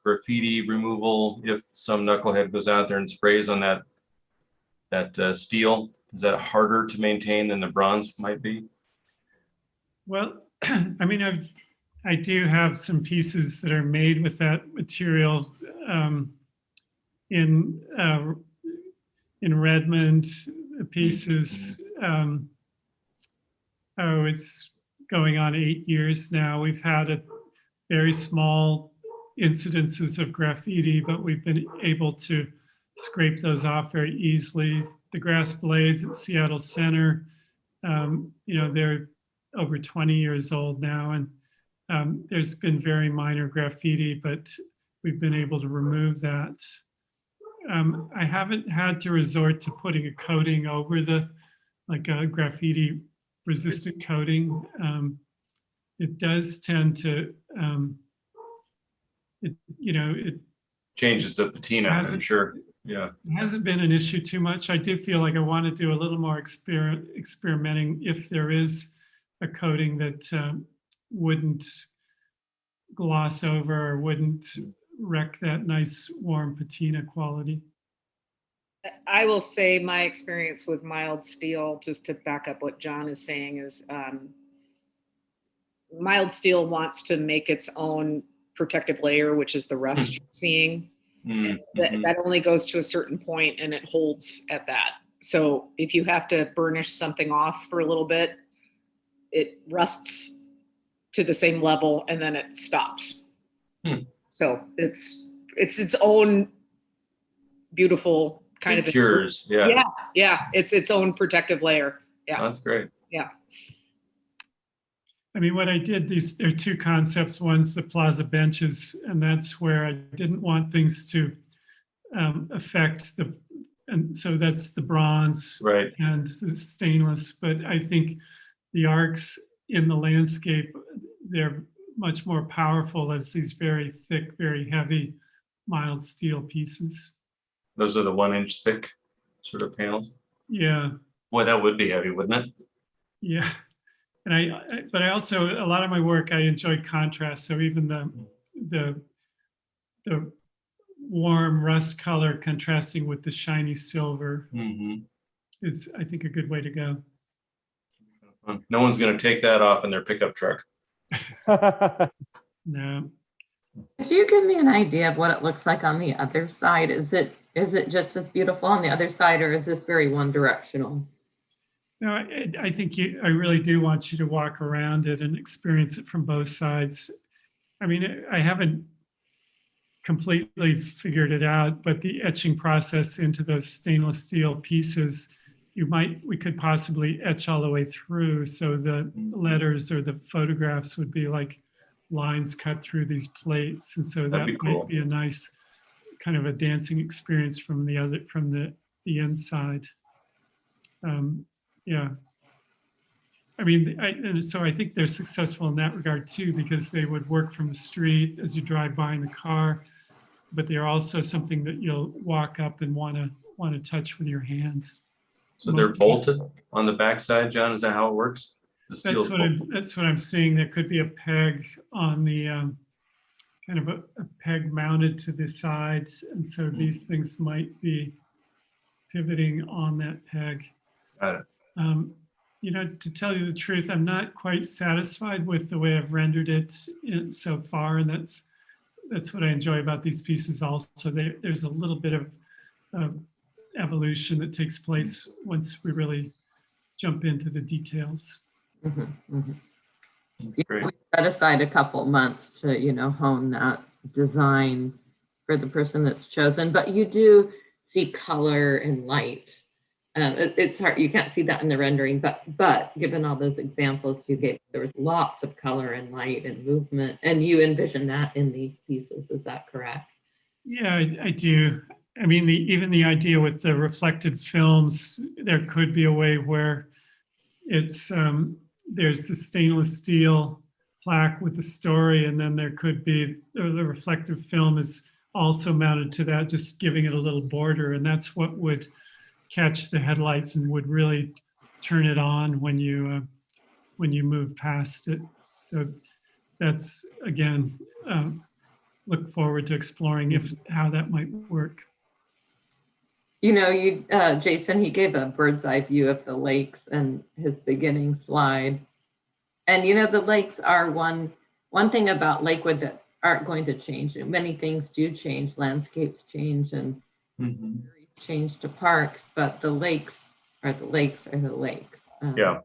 graffiti removal if some knucklehead goes out there and sprays on that steel? Is that harder to maintain than the bronze might be? Well, I mean, I do have some pieces that are made with that material in Redmond. Pieces. It's going on 8 years now. We've had a very small incidences of graffiti, but we've been able to scrape those off very easily. The grass blades at Seattle Center, they're over 20 years old now, and there's been very minor graffiti, but we've been able to remove that. I haven't had to resort to putting a coating over like a graffiti resistant coating. It does tend to, it changes the patina, I'm sure. Yeah. It hasn't been an issue too much. I do feel like I want to do a little more experimenting if there is a coating that wouldn't gloss over or wouldn't wreck that nice warm patina quality. I will say my experience with mild steel, just to back up what John is saying, is mild steel wants to make its own protective layer, which is the rust you're seeing. That only goes to a certain point and it holds at that. So if you have to burnish something off for a little bit, it rusts to the same level and then it stops. So it's its own beautiful kind of cures. Yeah. It's its own protective layer. Yeah. That's great. Yeah. I mean, what I did, there are two concepts. One's the plaza benches, and that's where I didn't want things to affect and so that's the bronze right and the stainless. But I think the arcs in the landscape, they're much more powerful as these very thick, very heavy, mild steel pieces. Those are the 1 inch thick sort of panels. Yeah. Boy, that would be heavy, wouldn't it? Yeah. And but I also, a lot of my work, I enjoy contrast. So even the warm rust color contrasting with the shiny silver Mhm. is, I think, a good way to go. No one's going to take that off in their pickup truck. No. Could you give me an idea of what it looks like on the other side? Is it just as beautiful on the other side, or is this very one directional? No, I think I really do want you to walk around it and experience it from both sides. I mean, I haven't completely figured it out, but the etching process into those stainless steel pieces, we could possibly etch all the way through. So the letters or the photographs would be like lines cut through these plates. And so That'd that be cool. might be a nice kind of a dancing experience from the inside. Yeah. I mean, and so I think they're successful in that regard too, because they would work from the street as you drive by in the car, but they're also something that you'll walk up and want to touch with your hands. So they're bolted on the backside, John? Is that how it works? The steel. That's what I'm seeing. There could be a peg on the kind of a peg mounted to the sides, and so these things might be pivoting on that peg. Got it. You know, to tell you the truth, I'm not quite satisfied with the way I've rendered it so far, and that's what I enjoy about these pieces. Also, there's a little bit of evolution that takes place once we really jump into the details. Mm-hmm, mm-hmm. That's great. We set aside a couple months to, you know, hone that design for the person that's chosen, but you do see color and light. It's hard, you can't see that in the rendering, but given all those examples you gave, there was lots of color and light and movement, and you envision that in these pieces. Is that correct? Yeah, I do. I mean, even the idea with the reflected films, there could be a way where it's there's the stainless steel plaque with the story, and then there could be the reflective film is also mounted to that, just giving it a little border, and that's what would catch the headlights and would really turn it on when you move past it. So that's, again, look forward to exploring how that might work. You know, Jason, he gave a bird's eye view of the lakes and his beginning slide. And, you know, the lakes are one thing about Lakewood that aren't going to change. Many things do change, landscapes change and change to parks, but the lakes are the lakes are the lakes. Yeah.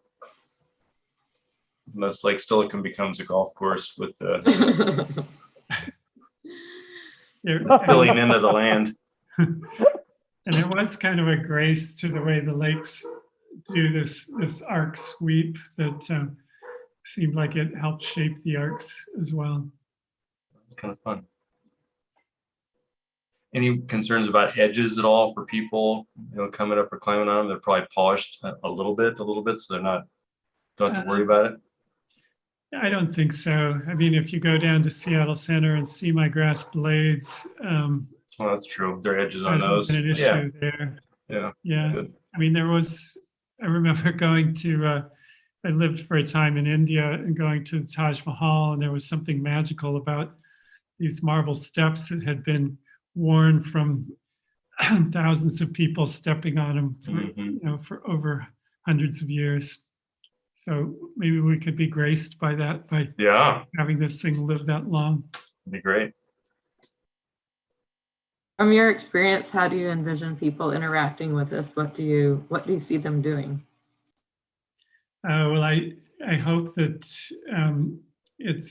Unless Lake Stilichum becomes a golf course with the filling into the land. And there was kind of a grace to the way the lakes do this arc sweep that seemed like it helped shape the arcs as well. It's kind of fun. Any concerns about edges at all for people, you know, coming up or climbing on them? They're probably polished a little bit, so don't have to worry about it. I don't think so. I mean, if you go down to Seattle Center and see my grass blades, well, that's true. There are edges on hasn't those. been an issue Yeah. there. Yeah. Yeah. Good. I mean, I remember going to, I lived for a time in India and going to the Taj Mahal, and there was something magical about these marble steps that had been worn from thousands of people stepping on them for, you know, for over hundreds of years. So maybe we could be graced by that, by having this thing live that long. It'd be great. From your experience, how do you envision people interacting with this? What do you see them doing? Well, I hope that it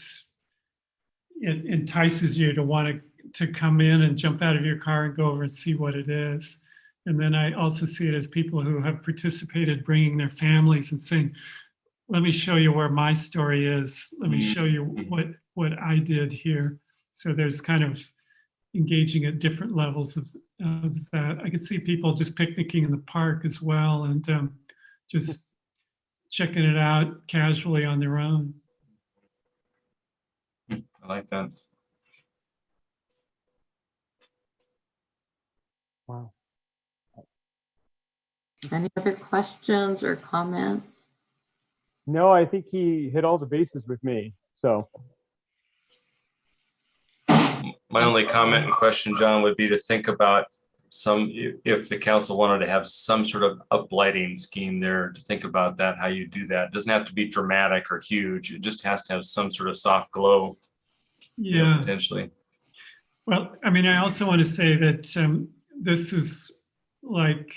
entices you to want to come in and jump out of your car and go over and see what it is. And then I also see it as people who have participated, bringing their families and saying, let me show you where my story is. Let me show you what I did here. So there's kind of engaging at different levels of that. I could see people just picnicking in the park as well, and just checking it out casually on their own. I like that. Wow. Any other questions or comments? No, I think he hit all the bases with me. So My only comment and question, John, would be to think about if the council wanted to have some sort of uplighting scheme there, to think about that, how you do that. It doesn't have to be dramatic or huge. It just has to have some sort of soft glow, Yeah. potentially. Well, I mean, I also want to say that this is like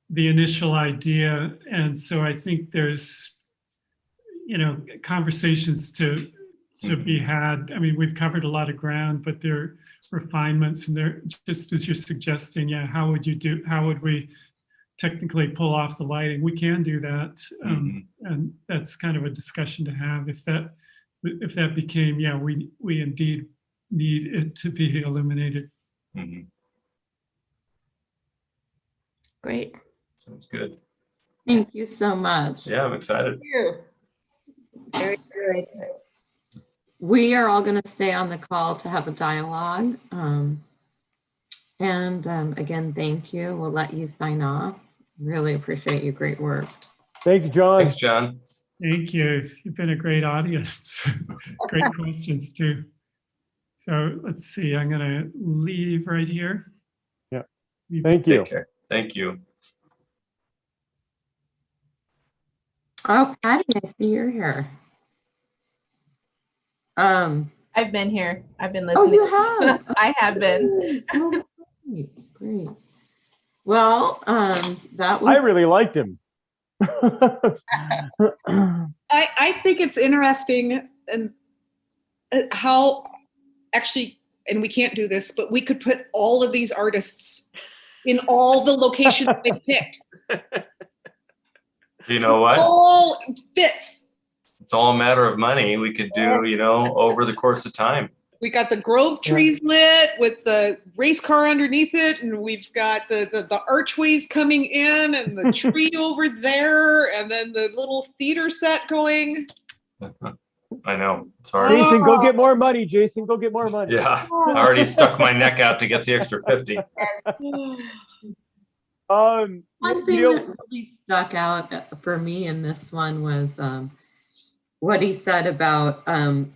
the initial idea. And so I think there's, conversations to be had. I mean, we've covered a lot of ground, but there are refinements, and they're just as you're suggesting, how would we technically pull off the lighting? We can do that. And that's kind of a discussion to have. If that became, we indeed need it to be illuminated. Great. Sounds good. Thank you so much. Yeah, I'm excited. Thank you. Very good. We are all going to stay on the call to have a dialogue. Again, thank you. We'll let you sign off. Really appreciate your great work. Thank you, John. Thanks, John. Thank you. You've been a great audience. Great questions too. So let's see, I'm going to leave right here. Yeah. Thank you. Take care. Thank you. Oh, Patty, I see you're here. I've been here. I've been Oh, listening. you have? I have been. Oh, great. Well, that was. I really liked him. I think it's interesting and how actually, and we can't do this, but we could put all of these artists in all the locations they picked. You know what? All fits. It's all a matter of money. We could do, over the course of time. We got the grove trees lit with the race car underneath it, and we've got the archways coming in, and the tree over there, and then the little theater set going. I know, it's hard. Jason, go get more money. Jason, go get more money. Yeah, I already stuck my neck out to get the extra 50. One thing that really stuck out for me in this one was what he said about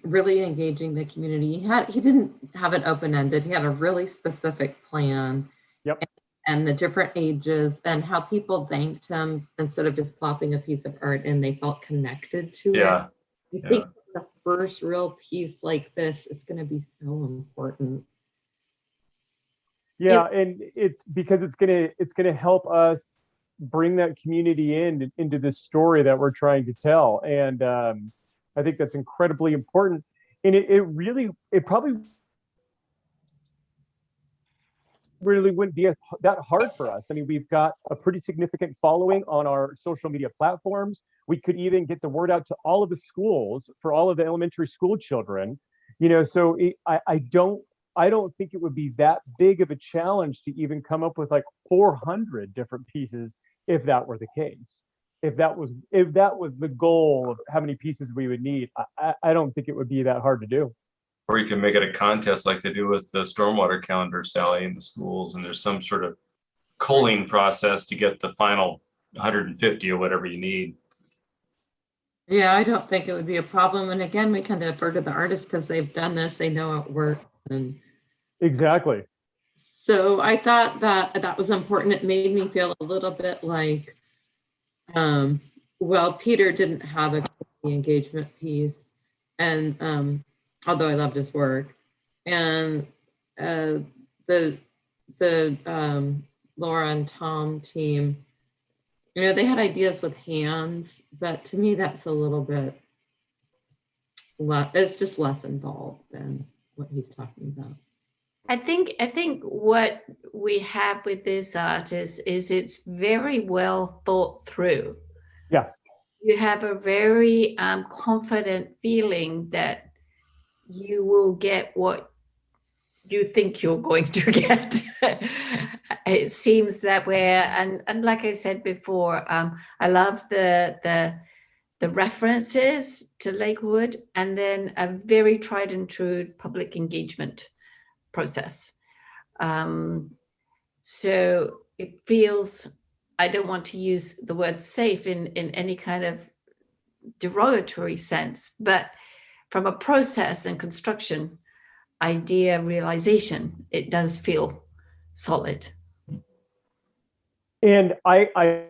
really engaging the community. He didn't have it open-ended. He had a really specific plan. Yep. And the different ages and how people thanked him instead of just plopping a piece of art and they felt connected to it. I think the first real piece like this is going to be so important. Yeah, and it's because it's gonna help us bring that community into this story that we're trying to tell, and I think that's incredibly important. And it probably really wouldn't be that hard for us. I mean, we've got a pretty significant following on our social media platforms. We could even get the word out to all of the schools for all of the elementary school children. So I don't think it would be that big of a challenge to even come up with like 400 different pieces if that were the case. If that was the goal of how many pieces we would need, I don't think it would be that hard to do. Or you can make it a contest like they do with the stormwater calendar, Sally, in the schools, and there's some sort of culling process to get the final 150 or whatever you need. Yeah, I don't think it would be a problem. And again, we kind of defer to the artists because they've done this, they know it works. And exactly. So I thought that was important. It made me feel a little bit like, well, Peter didn't have a engagement piece, and although I loved his work, and the Laura and Tom team, they had ideas with hands, but to me that's a little bit it's just less involved than what he's talking about. I think what we have with this artist is it's very well thought through. Yeah. You have a very confident feeling that you will get what you think you're going to get. It seems that way. And like I said before, I love the references to Lakewood, and then a very tried and true public engagement process. So it feels, I don't want to use the word safe in any kind of derogatory sense, but from a process and construction idea realization, it does feel solid. And I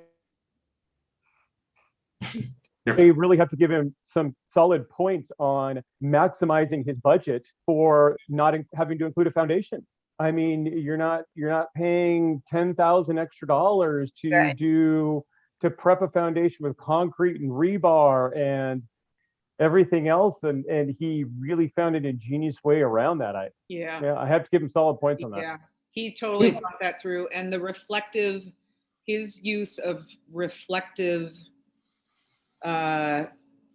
really have to give him some solid points on maximizing his budget for not having to include a foundation. I mean, you're not paying $10,000 extra to prep a foundation with concrete and rebar and everything else, and he really found an ingenious way around that. I have to give him solid points on that. Yeah, he totally thought that through, and his use of reflective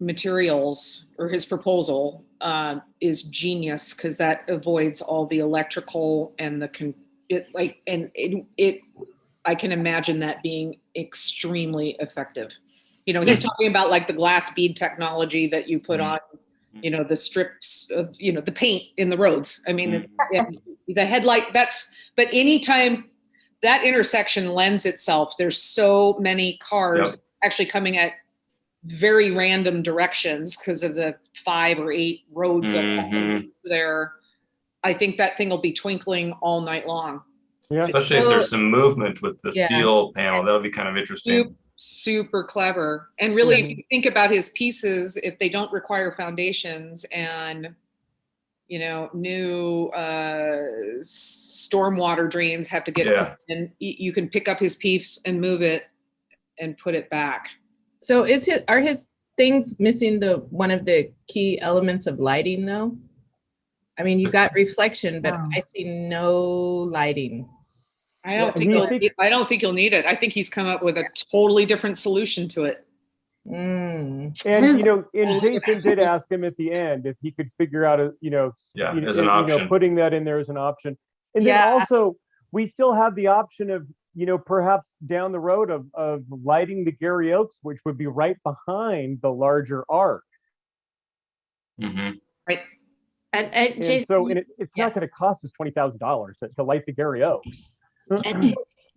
materials, or his proposal, is genius, because that avoids all the electrical and I can imagine that being extremely effective. He's talking about like the glass bead technology that you put on, the strips of, the paint in the roads. I mean, the headlight, but anytime that intersection lends itself, there's so many cars actually coming at very random directions because of the 5 or 8 roads there. I think that thing will be twinkling all night long. Yeah. Especially if there's some movement with the steel panel, that'll be kind of interesting. Super clever. And really, if you think about his pieces, if they don't require foundations and, new stormwater drains have to get, and you can pick up his piece and move it and put it back. So are his things missing one of the key elements of lighting though? I mean, you got reflection, but I see no lighting. I don't think he'll need it. I think he's come up with a totally different solution to it. And and Jason did ask him at the end if he could figure out as an option, putting that in there as an option. And then also we still have the option of perhaps down the road of lighting the Gary Oaks, which would be right behind the larger arc. Right. And Jason, so it's not going to cost us $20,000 to light the Gary Oaks.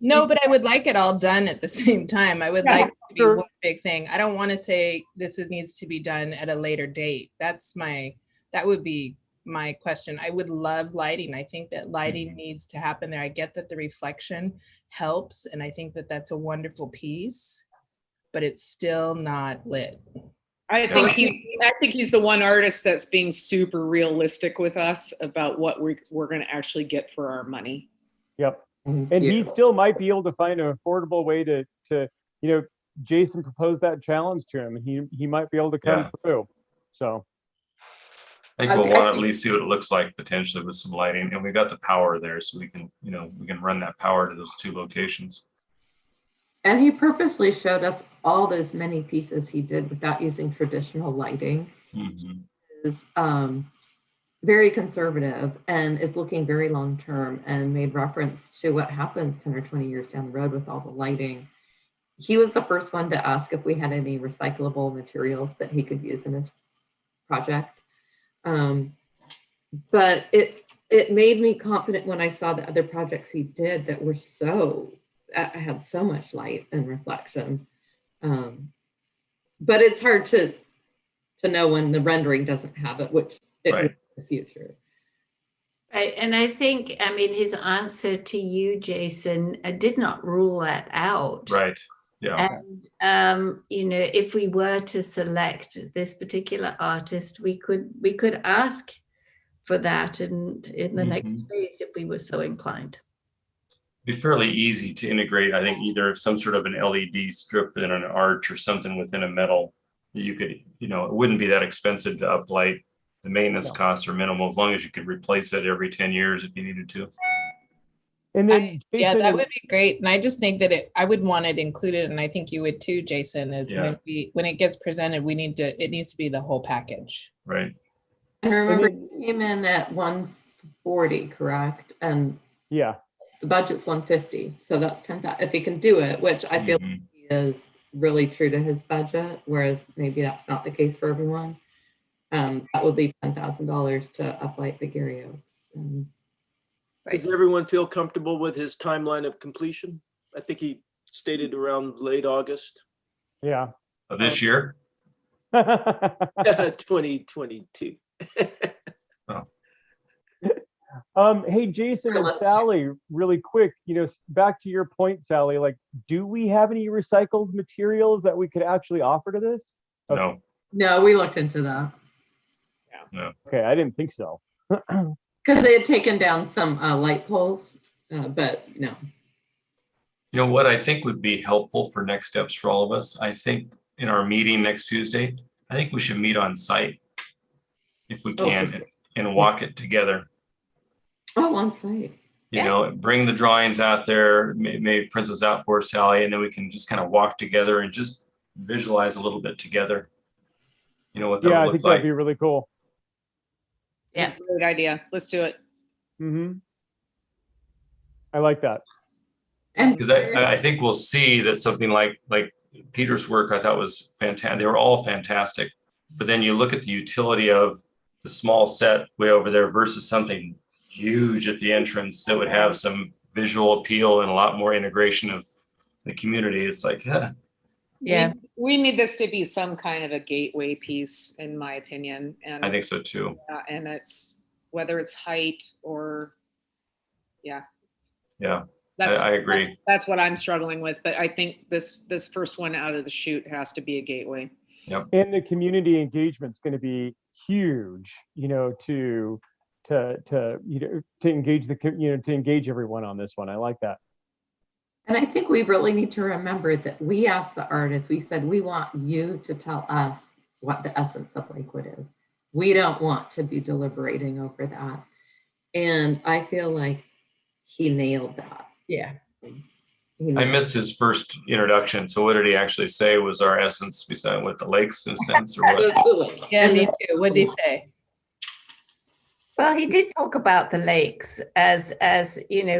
No, but I would like it all done at the same time. I would like it to be one big thing. I don't want to say needs to be done at a later date. That would be my question. I would love lighting. I think that lighting needs to happen there. I get that the reflection helps, and I think that that's a wonderful piece, but it's still not lit. I think he's the one artist that's being super realistic with us about what we're going to actually get for our money. Yep. And he still might be able to find an affordable way to Jason proposed that challenge to him. He might be able to come through. So I think we'll want to at least see what it looks like potentially with some lighting, and we got the power there, so we can run that power to those 2 locations. And he purposely showed us all those many pieces he did without using traditional lighting. Very conservative and is looking very long term, and made reference to what happens 10 or 20 years down the road with all the lighting. He was the first one to ask if we had any recyclable materials that he could use in his project. But it made me confident when I saw the other projects he did that were had so much light and reflection. But it's hard to know when the rendering doesn't have it, which it will in the future. Right. And I think, his answer to you, Jason, did not rule that out. Right. Yeah. And, if we were to select this particular artist, we could ask for that in the next phase if we were so inclined. Be fairly easy to integrate, I think, either some sort of an LED strip in an arch or something within a metal. You could, it wouldn't be that expensive to uplight. The maintenance costs are minimal as long as you could replace it every 10 years if you needed to. And then that would be great. And I just think that I would want it included, and I think you would too, Jason, is when it gets presented, it needs to be the whole package. Right. And remember, it came in at 140, correct? And the budget's 150. So that's 10,000 if he can do it, which I feel like he is really true to his budget, whereas maybe that's not the case for everyone. That would be $10,000 to uplight the Gary Oaks. Does everyone feel comfortable with his timeline of completion? I think he stated around late August. Yeah. Of this year? 2022. Oh. Hey, Jason and Realistic. Sally, really quick, back to your point, Sally, like, do we have any recycled materials that we could actually offer to this? No, No, we looked into that no. Okay, I didn't think so. because they had taken down some light poles, but no. You know what I think would be helpful for next steps for all of us? I think in our meeting next Tuesday, I think we should meet on site if we Oh, can for sure. and walk it together. Oh, on site. You know, bring the drawings out there, maybe print those out for Sally, and then we can just kind of walk together and just visualize a little bit together. You know what that Yeah, I would think look like. that'd be really cool. Yeah. Great idea. Let's do it. Mm-hmm. I like that. And Because I think we'll see that something like Peter's work I thought was fantastic. They were all fantastic. But then you look at the utility of the small set way over there versus something huge at the entrance that would have some visual appeal and a lot more integration of the community. It's like, Yeah. We need this to be some kind of a gateway piece, in my opinion. And I think so too. and it's whether it's height or Yeah, that's I agree. that's what I'm struggling with. But I think this first one out of the chute has to be a gateway. And the community engagement's going to be huge, to engage to engage everyone on this one. I like that. And I think we really need to remember that we asked the artists, we said, we want you to tell us what the essence of Lakewood is. We don't want to be deliberating over that. And I feel like he nailed that. Yeah. I missed his first introduction. So what did he actually say was our essence? We said with the lakes in a sense, or what? Yeah, me too. What did he say? Well, he did talk about the lakes as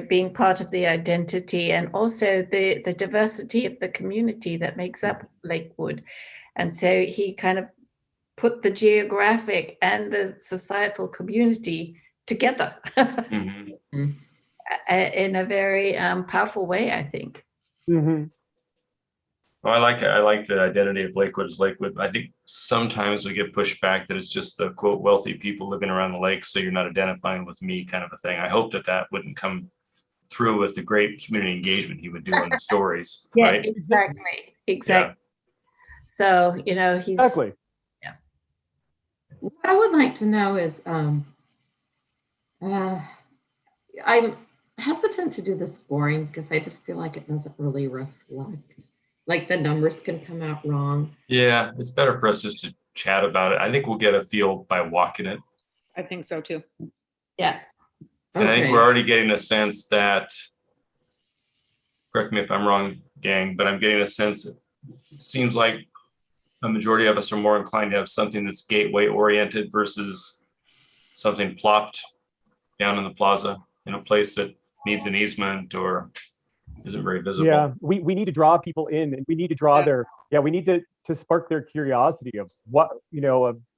being part of the identity and also the diversity of the community that makes up Lakewood. And so he kind of put the geographic and the societal community together Mm-hmm. in a very powerful way, I think. Mm-hmm. Well, I like the identity of Lakewood as Lakewood. I think sometimes we get pushed back that it's just the quote wealthy people living around the lake, so you're not identifying with me kind of a thing. I hope that wouldn't come through with the great community engagement he would do on the stories, right? Exactly. Yeah. So he's Exactly. What I would like to know is, I'm hesitant to do the scoring because I just feel like it doesn't really reflect. Like the numbers can come out wrong. Yeah, it's better for us just to chat about it. I think we'll get a feel by walking it. I think so too. Yeah. And I think we're already getting a sense that, correct me if I'm wrong, gang, but I'm getting a sense it seems like a majority of us are more inclined to have something that's gateway oriented versus something plopped down in the plaza in a place that needs an easement or isn't very visible. Yeah, we need to draw people in, and we need to draw we need to spark their curiosity of what,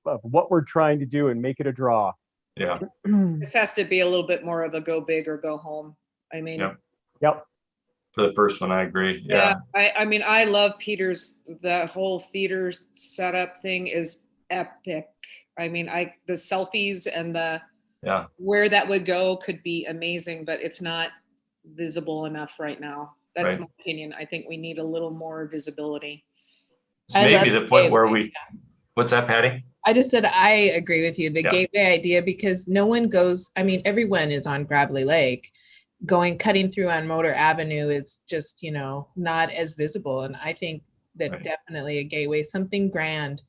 of what we're trying to do and make it a draw. Yeah. This has to be a little bit more of a go big or go home. I mean, Yep. For the first one, I agree. Yeah. I mean, I love Peter's, the whole theater setup thing is epic. I mean, the selfies and where that would go could be amazing, but it's not visible enough right now. That's my opinion. I think we need a little more visibility. So maybe the point where what's that, Patty? I just said I agree with you. The gateway idea, because no one goes, I mean, everyone is on Gravelly Lake. Cutting through on Motor Avenue is just, not as visible. And I think that definitely a gateway, something grand.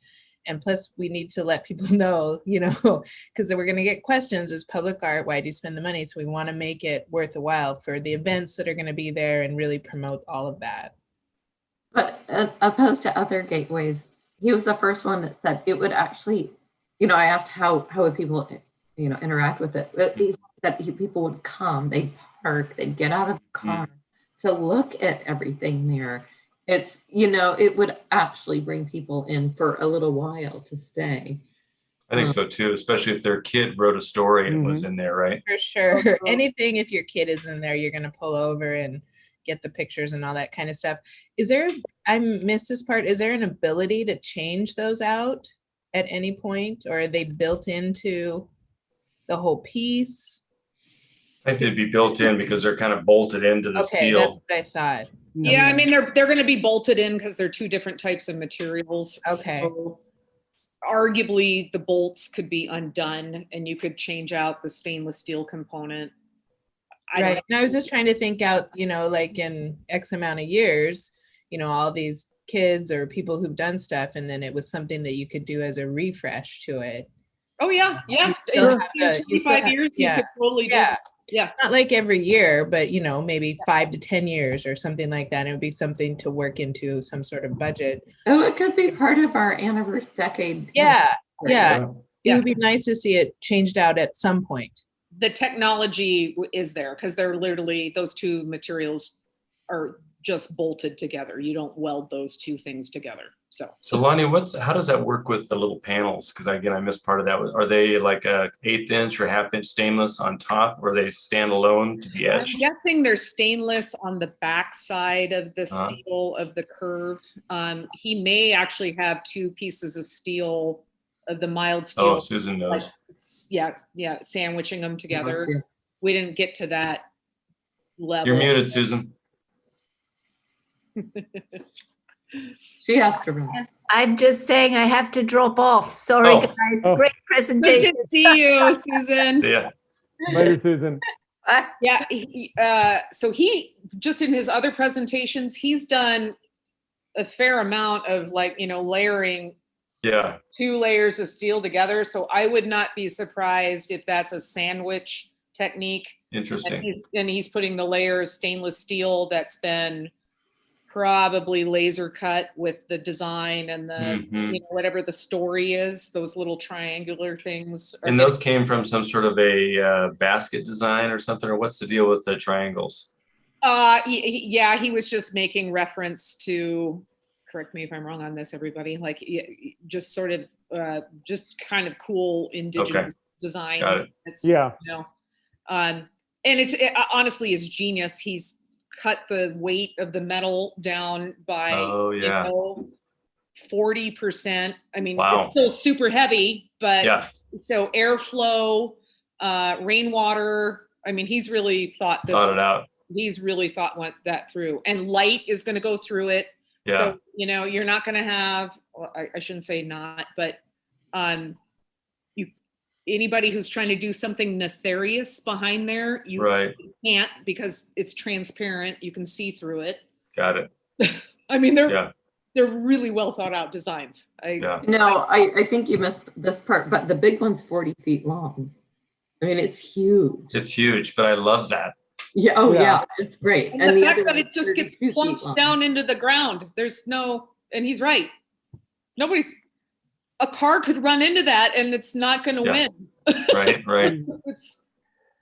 And plus we need to let people know, because we're going to get questions as public art, why do you spend the money? So we want to make it worth the while for the events that are going to be there and really promote all of that. But as opposed to other gateways, he was the first one that said it would actually, I asked how would people, interact with it. But he said people would come, they'd park, they'd get out of the car to look at everything there. It's, it would actually bring people in for a little while to stay. I think so too, especially if their kid wrote a story and was in there, right? For sure. Anything, if your kid is in there, you're going to pull over and get the pictures and all that kind of stuff. I missed this part. Is there an ability to change those out at any point, or are they built into the whole piece? I think they'd be built in because they're kind of bolted into the Okay, that's steel. what I thought. Yeah, I mean, they're going to be bolted in because they're two different types of materials. Okay. So arguably the bolts could be undone and you could change out the stainless steel component. Right. And I was just trying to think out, you know, like in X amount of years, you know, all these kids or people who've done stuff, and then it was something that you could do as a refresh to it. Oh yeah, yeah. Still In have the- you still 25 have- years, yeah. you could totally do Yeah. that. Yeah. Not like every year, but you know, maybe 5 to 10 years or something like that. It would be something to work into some sort of budget. Oh, it could be part of our anniversary decade. Yeah. Yeah. It Yeah. would be nice to see it changed out at some point. The technology is there because they're literally, those two materials are just bolted together. You don't weld those two things together. So Lonnie, how does that work with the little panels? Because again, I missed part of that. Are they like a 1/8 inch or 1/2 inch stainless on top, or they stand alone to be I'm etched? guessing they're stainless on the back side of the steel of the curve. He may actually have two pieces of steel, of the mild steel. Oh, Susan knows. Yeah, sandwiching them together. We didn't get to that level. You're muted, Susan. She has to run. Yes, I'm just saying I have to drop off. Sorry, Oh. guys. Oh. Great Good presentation. to see you, Susan. See ya. Later, Susan. Yeah, so he, just in his other presentations, he's done a fair amount of like, you know, layering Yeah. 2 layers of steel together. So I would not be surprised if that's a sandwich technique. Interesting. And he's putting the layer of stainless steel that's been probably laser cut with the design and the, Mhm. you know, whatever the story is, those little triangular things. And those came from some sort of a basket design or something, or what's the deal with the triangles? Yeah, he was just making reference to, correct me if I'm wrong on this, everybody, like just sort of just kind of cool indigenous designs. Got it. Yeah. You know, and it honestly is genius. He's cut the weight of the metal down by, Oh, yeah. you know, 40%. I mean, Wow. it's still super heavy, but Yeah. so airflow, rainwater. I mean, he's really thought this. Thought it out. He's really went that through, and light is going to go through it. Yeah. So, you know, you're not going to have, well, I shouldn't say not, but anybody who's trying to do something nefarious behind there, you Right. can't, because it's transparent. You can see through it. Got it. I mean, Yeah. they're really well thought out designs. Yeah. No, I think you missed this part, but the big one's 40 feet long. I mean, it's huge. It's huge, but I love that. Yeah. Oh, Yeah. yeah. It's great. And the fact other that it one's just gets 32 feet plunked long. down into the ground. There's no, and he's right. A car could run into that and it's not going to Yeah. win. Right. It's,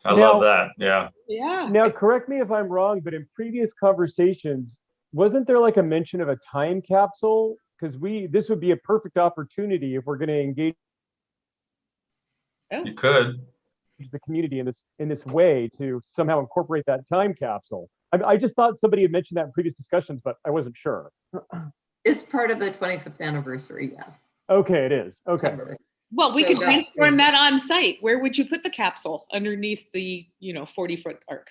I Now- love that. Yeah. yeah. Now, correct me if I'm wrong, but in previous conversations, wasn't there like a mention of a time capsule? Because this would be a perfect opportunity if we're going to engage You could. the community in this way to somehow incorporate that time capsule. I just thought somebody had mentioned that in previous discussions, but I wasn't sure. It's part of the 25th anniversary, yes. Okay, it is. Okay. Well, we So could yeah. brainstorm that on site. Where would you put the capsule? Underneath the, 40-foot arc.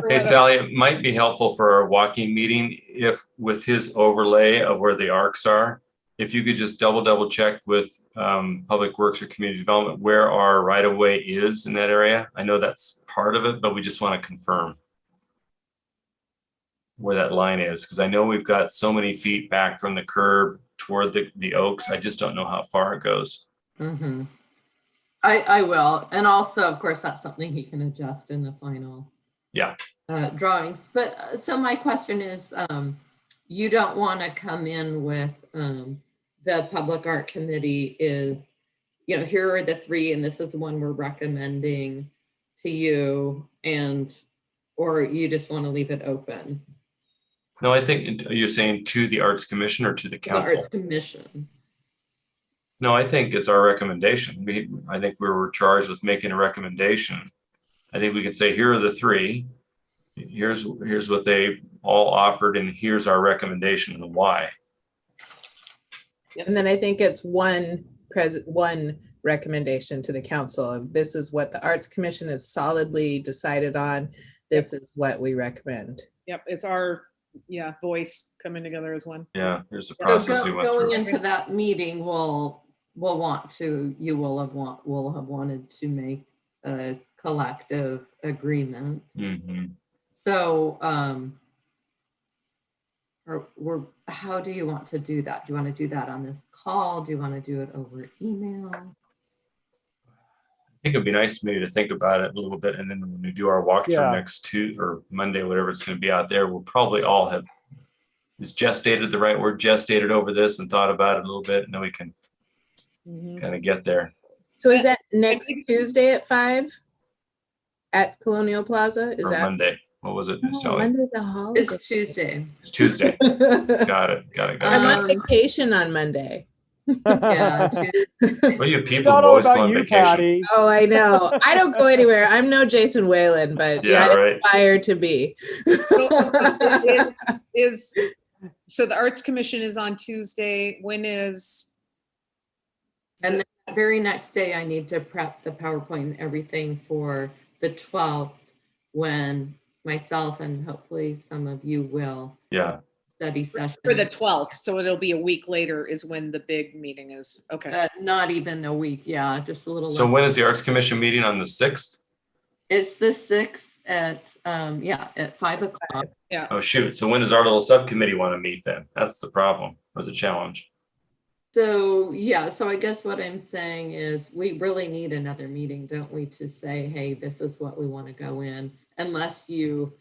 Hey, Sally, it might be helpful for our walking meeting if with his overlay of where the arcs are, if you could just double check with Public Works or Community Development where our right of way is in that area. I know that's part of it, but we just want to confirm where that line is, because I know we've got so many feet back from the curb toward the oaks. I just don't know how far it goes. Mm-hmm. I will. And also, of course, that's something he can adjust in the final drawings. But so my question is, you don't want to come in with the Public Art Committee is, here are the 3 and this is the one we're recommending to you, or you just want to leave it open? No, I think you're saying to the Arts Commission or to the The council? Arts Commission. No, I think it's our recommendation. I think we were charged with making a recommendation. I think we can say, here are the 3. Here's what they all offered, and here's our recommendation and the why. And then I think it's one recommendation to the council. And this is what the Arts Commission has solidly decided on. This is what we recommend. Yep, it's our, voice coming together as one. Yeah, here's the So process we went going through. into that meeting, you will have wanted to make a collective agreement. Mhm. So, how do you want to do that? Do you want to do that on this call? Do you want to do it over email? I think it'd be nice maybe to think about it a little bit, and then when we do our walkthrough Yeah. next Tuesday or Monday, whatever it's going to be out there, we'll probably all have is gestated the right word, gestated over this and thought about it a little bit, and then we can kind of get there. So is that next Tuesday at 5 at Colonial Plaza? Is Or that Monday. What was it, Oh, Sally? Monday's a holiday. It's Tuesday. It's Tuesday. I'm Got it. on vacation on Monday. Yeah. What are you people Not who all always go about on you, vacation? Patty. Oh, I know. I don't go anywhere. I'm no Jason Whalen, but Yeah, I right. aspire to be. So the Arts Commission is on Tuesday. When is? And the very next day, I need to prep the PowerPoint and everything for the 12th, when myself and hopefully some of you will Yeah. study session. For the 12th, so it'll be a week later is when the big meeting is. Okay. Not even a week, yeah, just a little. So less. when is the Arts Commission meeting? On the 6th? It's the 6th at at 5 o'clock. Yeah. Oh, shoot. So when does our little subcommittee want to meet then? That's the problem, or the challenge. So, so I guess what I'm saying is we really need another meeting, don't we, to say, hey, this is what we want to go in, unless you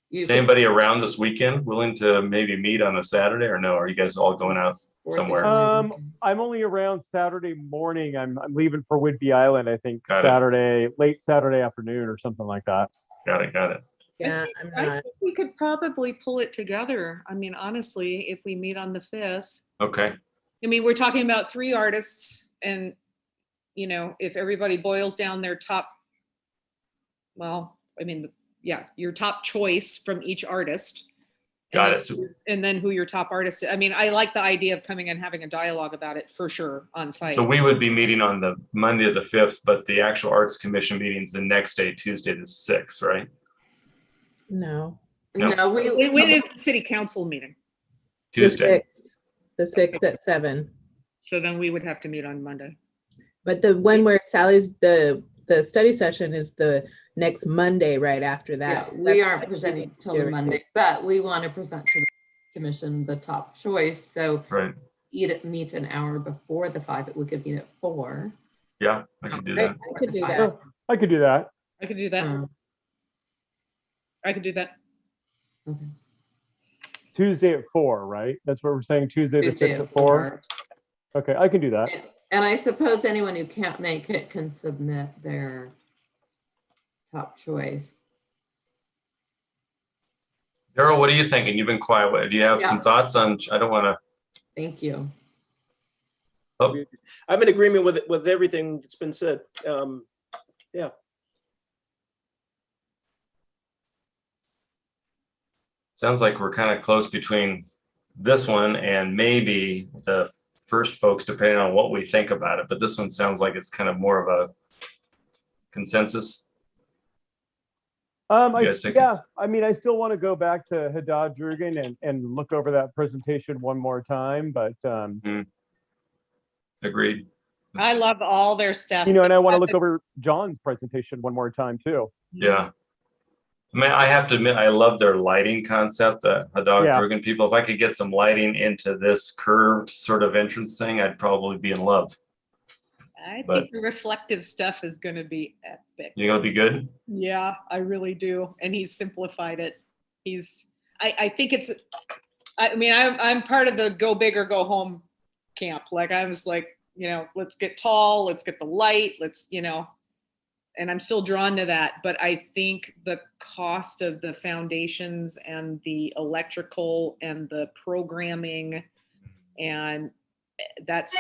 Is anybody around this weekend willing to maybe meet on a Saturday, or no? Are you guys all going out somewhere? I'm only around Saturday morning. I'm leaving for Whidbey Island, I think. Got it. Late Saturday afternoon or something like that. Got it. Yeah, I think we could probably pull it together. I mean, honestly, if we meet on the 5th. Okay. I mean, we're talking about 3 artists, and if everybody boils down their top, your top choice from each artist. Got it. And then who your top artist is. I mean, I like the idea of coming and having a dialogue about it for sure on site. So we would be meeting on the Monday the 5th, but the actual Arts Commission meeting's the next day, Tuesday the 6th, right? No. No. When is the city council meeting? Tuesday. The 6th at 7. So then we would have to meet on Monday. But the one where Sally's the study session is the next Monday right after that. Yeah, we aren't presenting till the Monday, but we want to present to the commission the top choice. So right. Meet an hour before the 5. It would give you at 4. Yeah, I could do that. I could do that. I could do that. I could do that. I could do that. Okay. Tuesday at 4, right? That's what we're saying. Tuesday the 6th at 4. Okay, I can do that. And I suppose anyone who can't make it can submit their top choice. Daryl, what are you thinking? You've been quiet. Do you have some thoughts on? I don't want to. Thank you. Oh. I'm in agreement with everything that's been said. Yeah. Sounds like we're kind of close between this one and maybe the first folks, depending on what we think about it. But this one sounds like it's kind of more of a consensus. I mean, I still want to go back to Haddad Drugan and look over that presentation one more time, but agreed. I love all their stuff. And I want to look over John's presentation one more time too. Yeah. I mean, I have to admit, I love their lighting concept, the Haddad Drugan people. If I could get some lighting into this curved sort of entrance thing, I'd probably be in love. I think the reflective stuff is going to be epic. You're going to be good? Yeah, I really do. And he's simplified it. I think I'm part of the go big or go home camp. Like I was like, let's get tall, let's get the light, and I'm still drawn to that. But I think the cost of the foundations and the electrical and the programming, and that's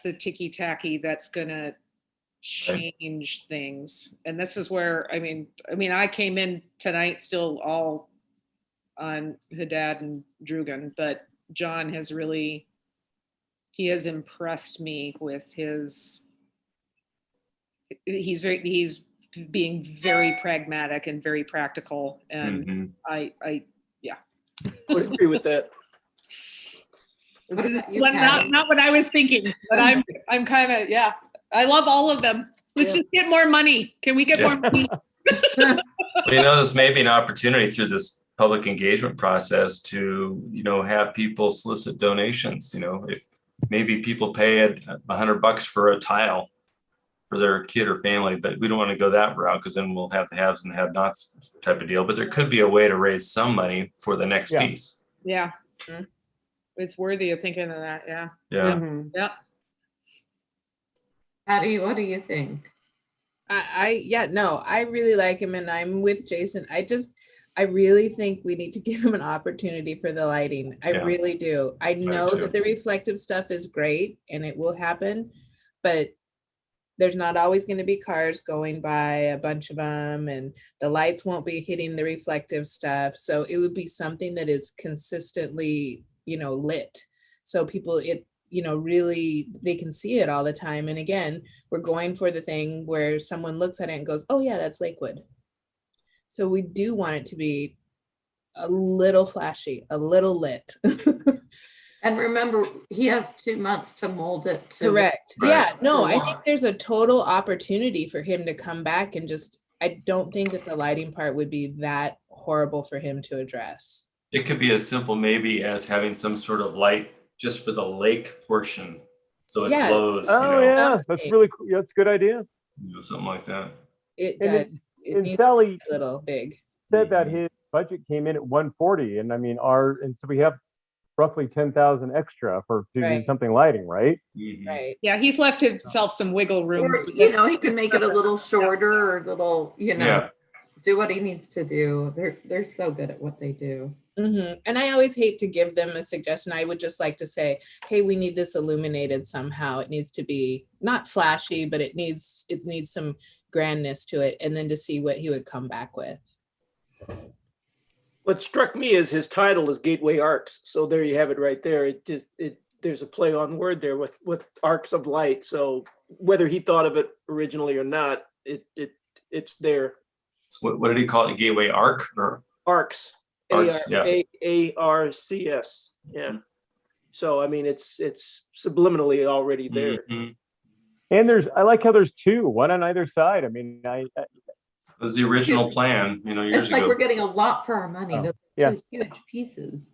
the ticky tacky that's gonna change things. And this is where I mean I came in tonight still all on Haddad and Drugan, but John has impressed me with his he's being very pragmatic and very practical, and Mhm. I Would agree with that. What about it's you, Patty? not what I was thinking, but I'm kind of, yeah. I love all of them. Let's just get more money. Can we get more money? Well, this may be an opportunity through this public engagement process to, have people solicit donations. If maybe people pay $100 for a tile for their kid or family, but we don't want to go that route because then we'll have the haves and the have-nots type of deal. But there could be a way to raise some money for the next Yeah. piece. Yeah. It's worthy of thinking of that. Yeah. Yeah. Mhm. Yeah. Patty, what do you think? I really like him, and I'm with Jason. I really think we need to give him an opportunity for the lighting. I Yeah. really do. I know too. that the reflective stuff is great and it will happen, but there's not always going to be cars going by, a bunch of them, and the lights won't be hitting the reflective stuff. So it would be something that is consistently, lit. So people, really, they can see it all the time. And again, we're going for the thing where someone looks at it and goes, oh yeah, that's Lakewood. So we do want it to be a little flashy, a little lit. And remember, he has 2 months to mold it to. Correct. Right. Yeah, no, I think there's a total opportunity for him to come back and I don't think that the lighting part would be that horrible for him to address. It could be as simple maybe as having some sort of light just for the lake portion. So it Yeah. glows, Oh yeah, that's really cool. Yeah, that's a good idea. Something like that. It And does. it, It and needs Sally a little big. said that his budget came in at 140, and I mean and so we have roughly 10,000 extra to do Right. something lighting, right? Mhm. Right. Yeah. He's left himself some wiggle room. Or, for this. he can make it a little shorter or a little, Yeah. do what he needs to do. They're so good at what they do. And I always hate to give them a suggestion. I would just like to say, hey, we need this illuminated somehow. It needs to be not flashy, but it needs some grandness to it, and then to see what he would come back with. What struck me is his title is Gateway Arcs. So there you have it right there. There's a play on word there with arcs of light. So whether he thought of it originally or not, it's there. What did he call it? Gateway Arc or Arcs. Arcs? Yeah. ARCS. Yeah. So I mean, it's subliminally already there. Mhm. And I like how there's two, one on either side. I mean, It was the original plan, years It's like ago. we're getting a lot for our money. Oh, Those yeah. two huge pieces.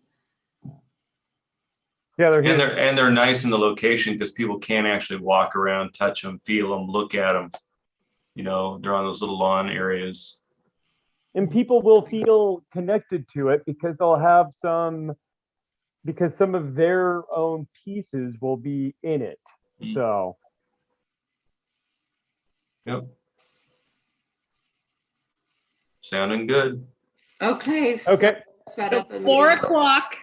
yeah, they're And here. they're nice in the location because people can actually walk around, touch them, feel them, look at them. They're on those little lawn areas. And people will feel connected to it because they'll have because some of their own pieces will be in it. So Yep. Sounding good. Okay. okay. Set So up a 4 meeting. o'clock.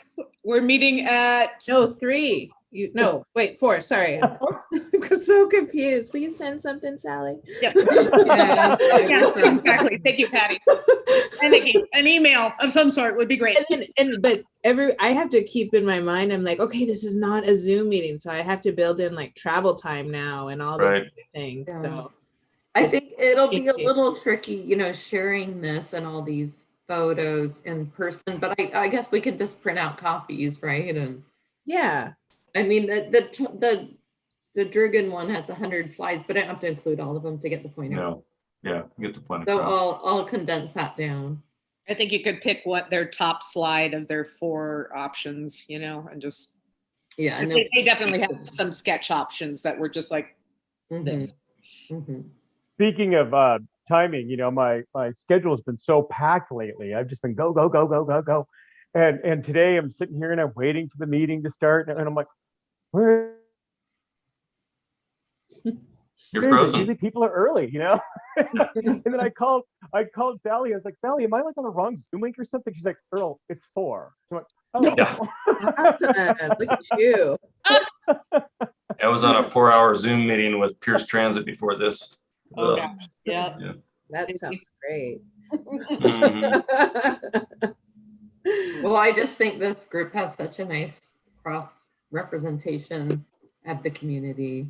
We're meeting at. No, 3. Wait, 4. Sorry. I'm so confused. Will you send something, Sally? Yeah. Yeah, Yes, exactly. Thank you, Patty. And an email of some sort would be great. But I have to keep in my mind, I'm like, okay, this is not a Zoom meeting, so I have to build in like travel time now and all these Right. other things. Yeah. So I think it'll be a little tricky, sharing this and all these photos in person, but I guess we can just print out copies, right? And yeah, I mean, the Drugan one has 100 slides, but I don't have to include all of them to get the point out. No. Yeah, you get the point So across. I'll condense that down. I think you could pick their top slide of their 4 options, and just. Yeah, I know. They definitely have some sketch options that were just like this. Mhm. Speaking of timing, my schedule has been so packed lately. I've just been go, go, go, go, go, go. And today I'm sitting here and I'm waiting for the meeting to start. And I'm like, where? You're frozen. Usually people are early, And then I called Sally. I was like, Sally, am I like on the wrong Zoom link or something? She's like, Earl, it's 4. So I'm like, oh. Yeah. awesome. Look at you. I was on a 4-hour Zoom meeting with Pierce Transit before this. Oh, Ugh. yeah. That sounds great. Mhm. Well, I just think this group has such a nice cross representation of the community,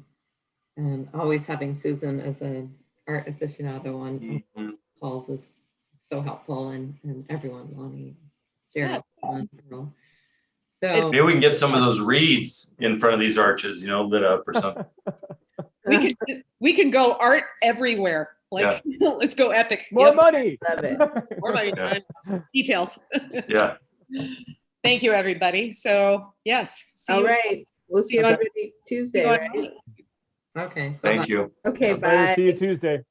and always having Susan as a art aficionado on Mhm. calls is so helpful, and everyone, Lonnie, Sarah, Earl. So Maybe we can get some of those reeds in front of these arches, lit up or something. We can go art everywhere. Like, let's go epic. More Yep. money. Love it. More money. Yeah. Details. Yeah. Thank you, everybody. So yes. See All you- right. We'll see you Okay. on see Tuesday, you on right? Monday. okay. Thank you. Okay, Later, bye. see you Tuesday.